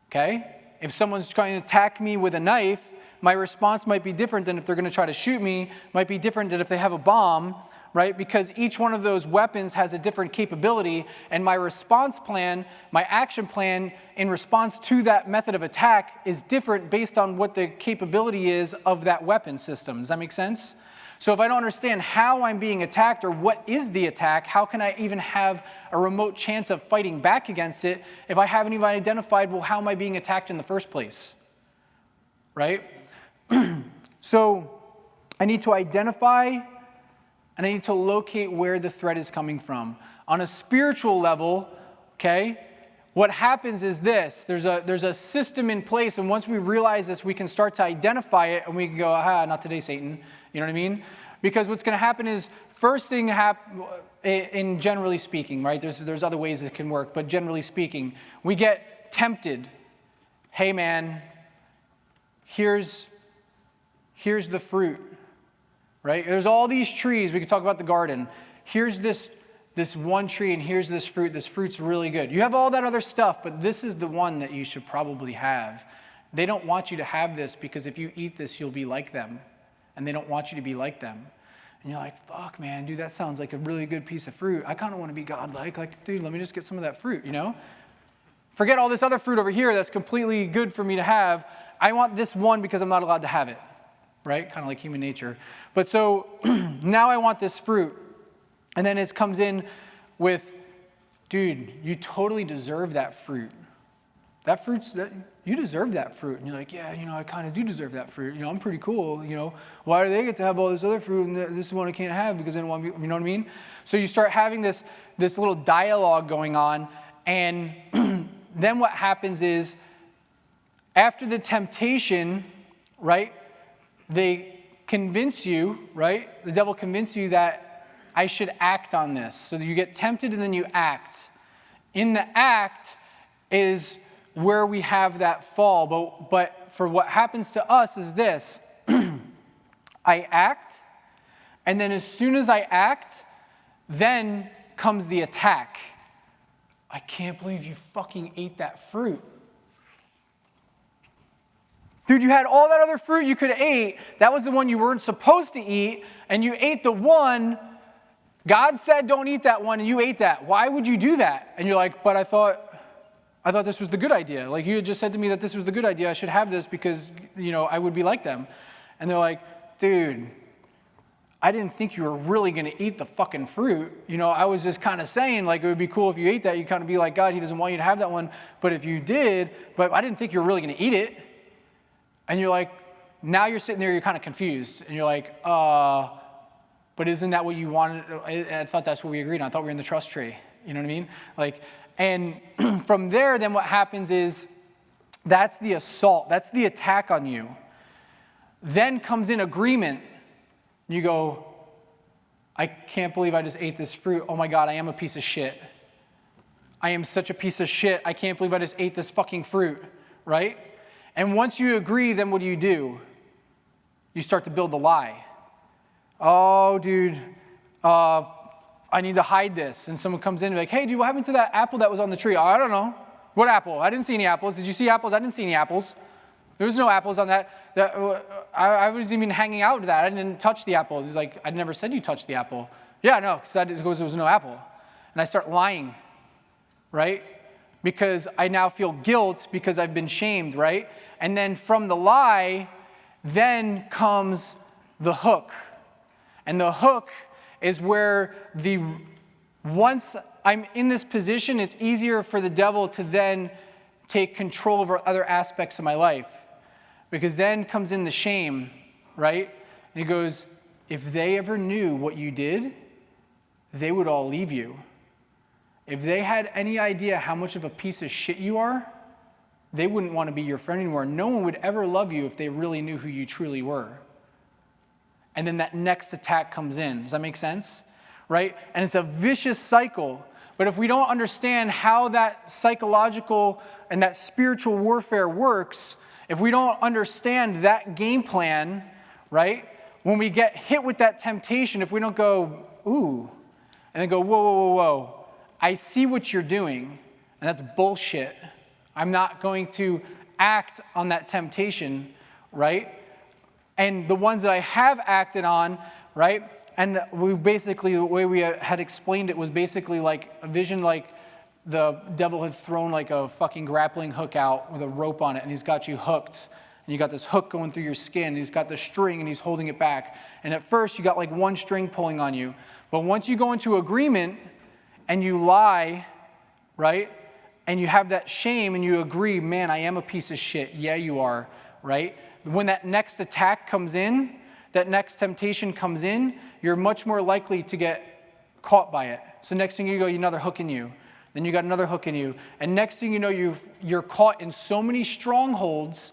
Okay? If someone's trying to attack me with a knife, my response might be different than if they're going to try to shoot me, might be different than if they have a bomb, right? Because each one of those weapons has a different capability, and my response plan, my action plan in response to that method of attack is different based on what the capability is of that weapon system. Does that make sense? So if I don't understand how I'm being attacked or what is the attack, how can I even have a remote chance of fighting back against it if I haven't even identified, well, how am I being attacked in the first place? Right? So I need to identify and I need to locate where the threat is coming from. On a spiritual level, okay, what happens is this. There's a system in place, and once we realize this, we can start to identify it, and we can go, aha, not today, Satan. You know what I mean? Because what's going to happen is, first thing in generally speaking, right? There's other ways it can work, but generally speaking, we get tempted. Hey, man, here's the fruit, right? There's all these trees. We can talk about the garden. Here's this one tree, and here's this fruit. This fruit's really good. You have all that other stuff, but this is the one that you should probably have. They don't want you to have this because if you eat this, you'll be like them. And they don't want you to be like them. And you're like, fuck, man, dude, that sounds like a really good piece of fruit. I kind of want to be godlike. Like, dude, let me just get some of that fruit, you know? Forget all this other fruit over here that's completely good for me to have. I want this one because I'm not allowed to have it, right? Kind of like human nature. But so now I want this fruit. And then it comes in with, dude, you totally deserve that fruit. You deserve that fruit. And you're like, yeah, I kind of do deserve that fruit. I'm pretty cool. Why do they get to have all this other fruit and this one I can't have because they don't want me, you know what I mean? So you start having this little dialogue going on, and then what happens is after the temptation, right, they convince you, right, the devil convinces you that I should act on this. So you get tempted and then you act. In the act is where we have that fall. But for what happens to us is this. I act, and then as soon as I act, then comes the attack. I can't believe you fucking ate that fruit. Dude, you had all that other fruit you could have ate. That was the one you weren't supposed to eat, and you ate the one God said don't eat that one and you ate that. Why would you do that? And you're like, but I thought this was the good idea. Like you had just said to me that this was the good idea. I should have this because, I would be like them. And they're like, dude, I didn't think you were really going to eat the fucking fruit. I was just kind of saying, like, it would be cool if you ate that. You'd kind of be like, God, he doesn't want you to have that one. But if you did, but I didn't think you were really going to eat it. And you're like, now you're sitting there, you're kind of confused. And you're like, but isn't that what you wanted? I thought that's what we agreed on. I thought we were in the trust tree. You know what I mean? Like, and from there, then what happens is that's the assault. That's the attack on you. Then comes in agreement. You go, I can't believe I just ate this fruit. Oh my God, I am a piece of shit. I am such a piece of shit. I can't believe I just ate this fucking fruit, right? And once you agree, then what do? You start to build the lie. Oh, dude, I need to hide this. And someone comes in and be like, hey, dude, what happened to that apple that was on the tree? Oh, I don't know. What apple? I didn't see any apples. Did you see apples? I didn't see any apples. There was no apples on that. I was even hanging out with that. I didn't touch the apple. He's like, I never said you touched the apple. Yeah, no, because there was no apple. And I start lying, right? Because I now feel guilt because I've been shamed, right? And then from the lie, then comes the hook. And the hook is where once I'm in this position, it's easier for the devil to then take control over other aspects of my life. Because then comes in the shame, right? And he goes, if they ever knew what you did, they would all leave you. If they had any idea how much of a piece of shit you are, they wouldn't want to be your friend anymore. No one would ever love you if they really knew who you truly were. And then that next attack comes in. Does that make sense? Right? And it's a vicious cycle. But if we don't understand how that psychological and that spiritual warfare works, if we don't understand that game plan, right? When we get hit with that temptation, if we don't go, ooh, and then go, whoa, whoa, whoa, whoa, I see what you're doing, and that's bullshit. I'm not going to act on that temptation, right? And the ones that I have acted on, right? And we basically, the way we had explained it was basically like a vision like the devil had thrown like a fucking grappling hook out with a rope on it, and he's got you hooked. And you got this hook going through your skin. He's got the string, and he's holding it back. And at first, you got like one string pulling on you. But once you go into agreement and you lie, right? And you have that shame and you agree, man, I am a piece of shit. Yeah, you are, right? When that next attack comes in, that next temptation comes in, you're much more likely to get caught by it. So next thing you go, another hook in you. Then you got another hook in you. And next thing you know, you're caught in so many strongholds,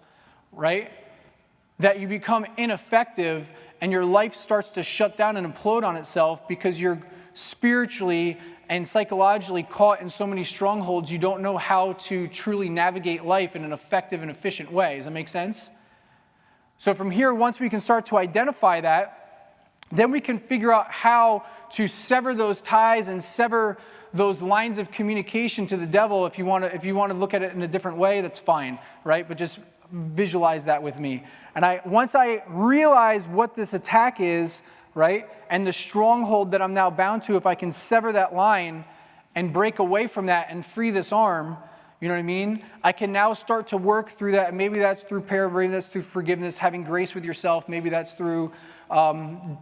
right, that you become ineffective and your life starts to shut down and implode on itself because you're spiritually and psychologically caught in so many strongholds, you don't know how to truly navigate life in an effective and efficient way. Does that make sense? So from here, once we can start to identify that, then we can figure out how to sever those ties and sever those lines of communication to the devil. If you want to look at it in a different way, that's fine, right? But just visualize that with me. And once I realize what this attack is, right, and the stronghold that I'm now bound to, if I can sever that line and break away from that and free this arm, you know what I mean? I can now start to work through that. And maybe that's through prayer, maybe that's through forgiveness, having grace with yourself. Maybe that's through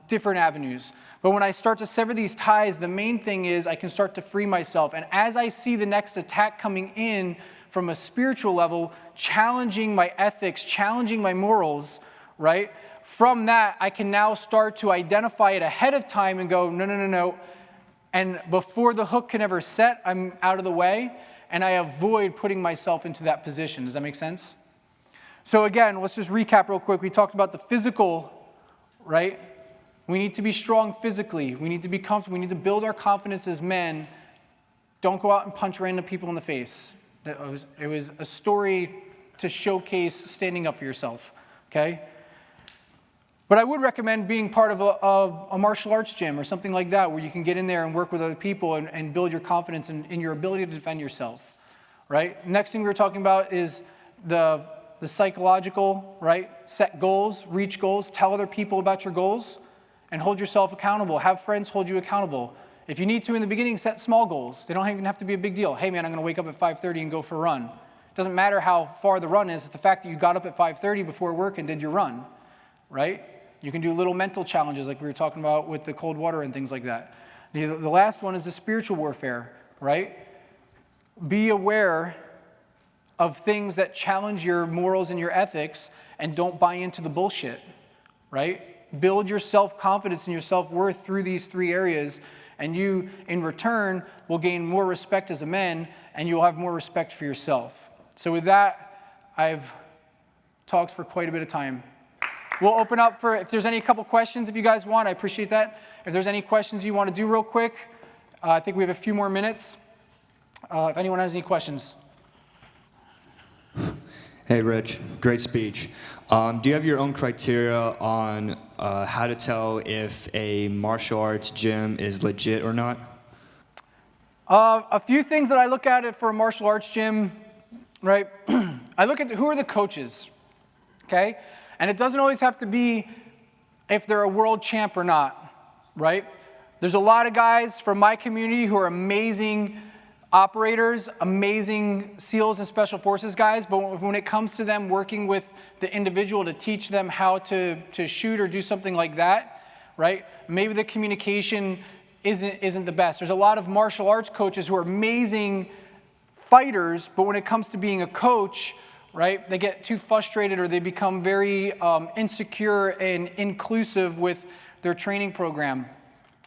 different avenues. But when I start to sever these ties, the main thing is I can start to free myself. And as I see the next attack coming in from a spiritual level, challenging my ethics, challenging my morals, right? From that, I can now start to identify it ahead of time and go, no, no, no, no. And before the hook can ever set, I'm out of the way. And I avoid putting myself into that position. Does that make sense? So again, let's just recap real quick. We talked about the physical, right? We need to be strong physically. We need to be comfortable. We need to build our confidence as men. Don't go out and punch random people in the face. It was a story to showcase standing up for yourself, okay? But I would recommend being part of a martial arts gym or something like that where you can get in there and work with other people and build your confidence in your ability to defend yourself, right? Next thing we were talking about is the psychological, right? Set goals, reach goals, tell other people about your goals, and hold yourself accountable. Have friends hold you accountable. If you need to in the beginning, set small goals. They don't even have to be a big deal. Hey man, I'm going to wake up at 5:30 and go for a run. It doesn't matter how far the run is. It's the fact that you got up at 5:30 before work and did your run, right? You can do little mental challenges like we were talking about with the cold water and things like that. The last one is the spiritual warfare, right? Be aware of things that challenge your morals and your ethics and don't buy into the bullshit, right? Build your self-confidence and your self-worth through these three areas, and you, in return, will gain more respect as a man, and you'll have more respect for yourself. So with that, I've talked for quite a bit of time. We'll open up for, if there's any couple questions, if you guys want, I appreciate that. If there's any questions you want to do real quick, I think we have a few more minutes. If anyone has any questions. Hey, Rich, great speech. Do you have your own criteria on how to tell if a martial arts gym is legit or not? A few things that I look at it for a martial arts gym, right? I look at who are the coaches, okay? And it doesn't always have to be if they're a world champ or not, right? There's a lot of guys from my community who are amazing operators, amazing SEALs and Special Forces guys, but when it comes to them working with the individual to teach them how to shoot or do something like that, right? Maybe the communication isn't the best. There's a lot of martial arts coaches who are amazing fighters, but when it comes to being a coach, right, they get too frustrated or they become very insecure and inclusive with their training program.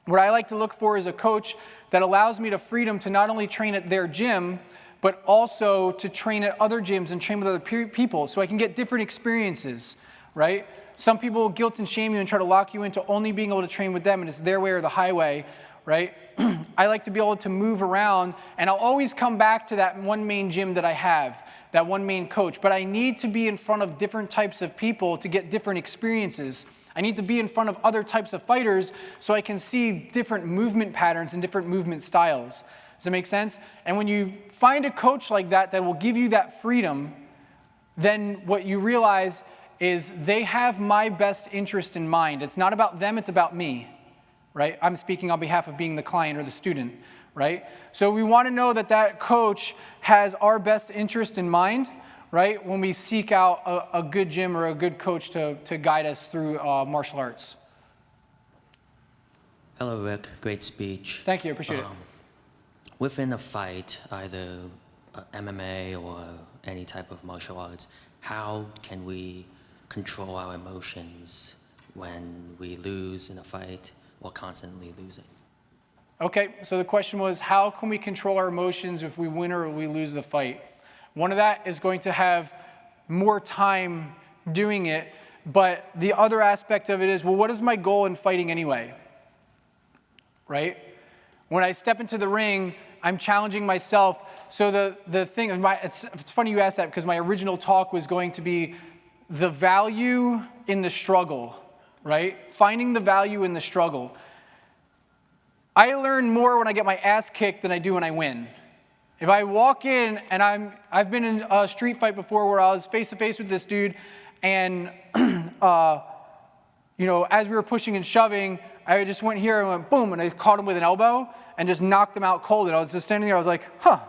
What I like to look for is a coach that allows me the freedom to not only train at their gym, but also to train at other gyms and train with other people so I can get different experiences, right? Some people guilt and shame you and try to lock you into only being able to train with them, and it's their way or the highway, right? I like to be able to move around, and I'll always come back to that one main gym that I have, that one main coach, but I need to be in front of different types of people to get different experiences. I need to be in front of other types of fighters so I can see different movement patterns and different movement styles. Does that make sense? And when you find a coach like that that will give you that freedom, then what you realize is they have my best interest in mind. It's not about them, it's about me, right? I'm speaking on behalf of being the client or the student, right? So we want to know that that coach has our best interest in mind, right, when we seek out a good gym or a good coach to guide us through martial arts. Hello, Rick. Great speech. Thank you. I appreciate it. Within a fight, either MMA or any type of martial arts, how can we control our emotions when we lose in a fight or constantly losing? Okay, so the question was, how can we control our emotions if we win or we lose the fight? One of that is going to have more time doing it, but the other aspect of it is, well, what is my goal in fighting anyway? Right? When I step into the ring, I'm challenging myself. So the thing, it's funny you asked that because my original talk was going to be the value in the struggle, right? Finding the value in the struggle. I learn more when I get my ass kicked than I do when I win. If I walk in and I've been in a street fight before where I was face to face with this dude, and as we were pushing and shoving, I just went here and went boom, and I caught him with an elbow and just knocked him out cold. And I was just standing there. I was like, huh,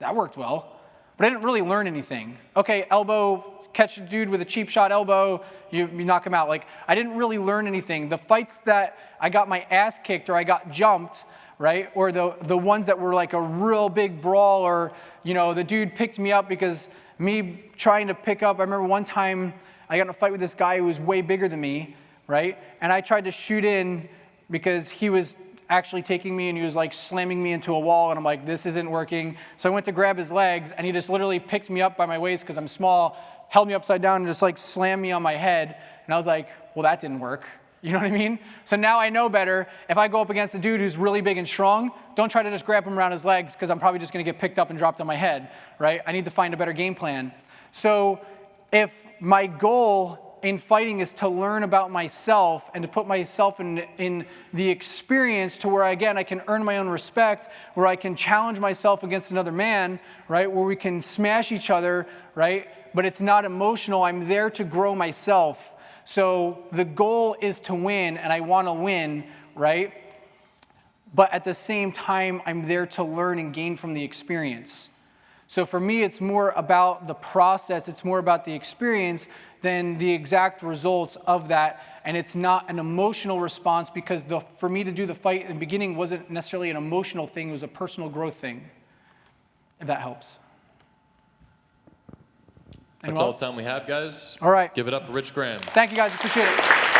that worked well, but I didn't really learn anything. Okay, elbow, catch a dude with a cheap shot elbow, you knock him out. Like, I didn't really learn anything. The fights that I got my ass kicked or I got jumped, right? Or the ones that were like a real big brawl, or, the dude picked me up because me trying to pick up, I remember one time I got in a fight with this guy who was way bigger than me, right? And I tried to shoot in because he was actually taking me and he was like slamming me into a wall, and I'm like, this isn't working. So I went to grab his legs and he just literally picked me up by my waist because I'm small, held me upside down and just like slammed me on my head. And I was like, well, that didn't work. You know what I mean? So now I know better. If I go up against a dude who's really big and strong, don't try to just grab him around his legs because I'm probably just going to get picked up and dropped on my head, right? I need to find a better game plan. So if my goal in fighting is to learn about myself and to put myself in the experience to where, again, I can earn my own respect, where I can challenge myself against another man, right? Where we can smash each other, right? But it's not emotional. I'm there to grow myself. So the goal is to win, and I want to win, right? But at the same time, I'm there to learn and gain from the experience. So for me, it's more about the process, it's more about the experience than the exact results of that. And it's not an emotional response, because for me to do the fight in the beginning wasn't necessarily an emotional thing, it was a personal growth thing, if that helps. That's all the time we have, guys. All right. Give it up for Rich Graham. Thank you, guys. Appreciate it.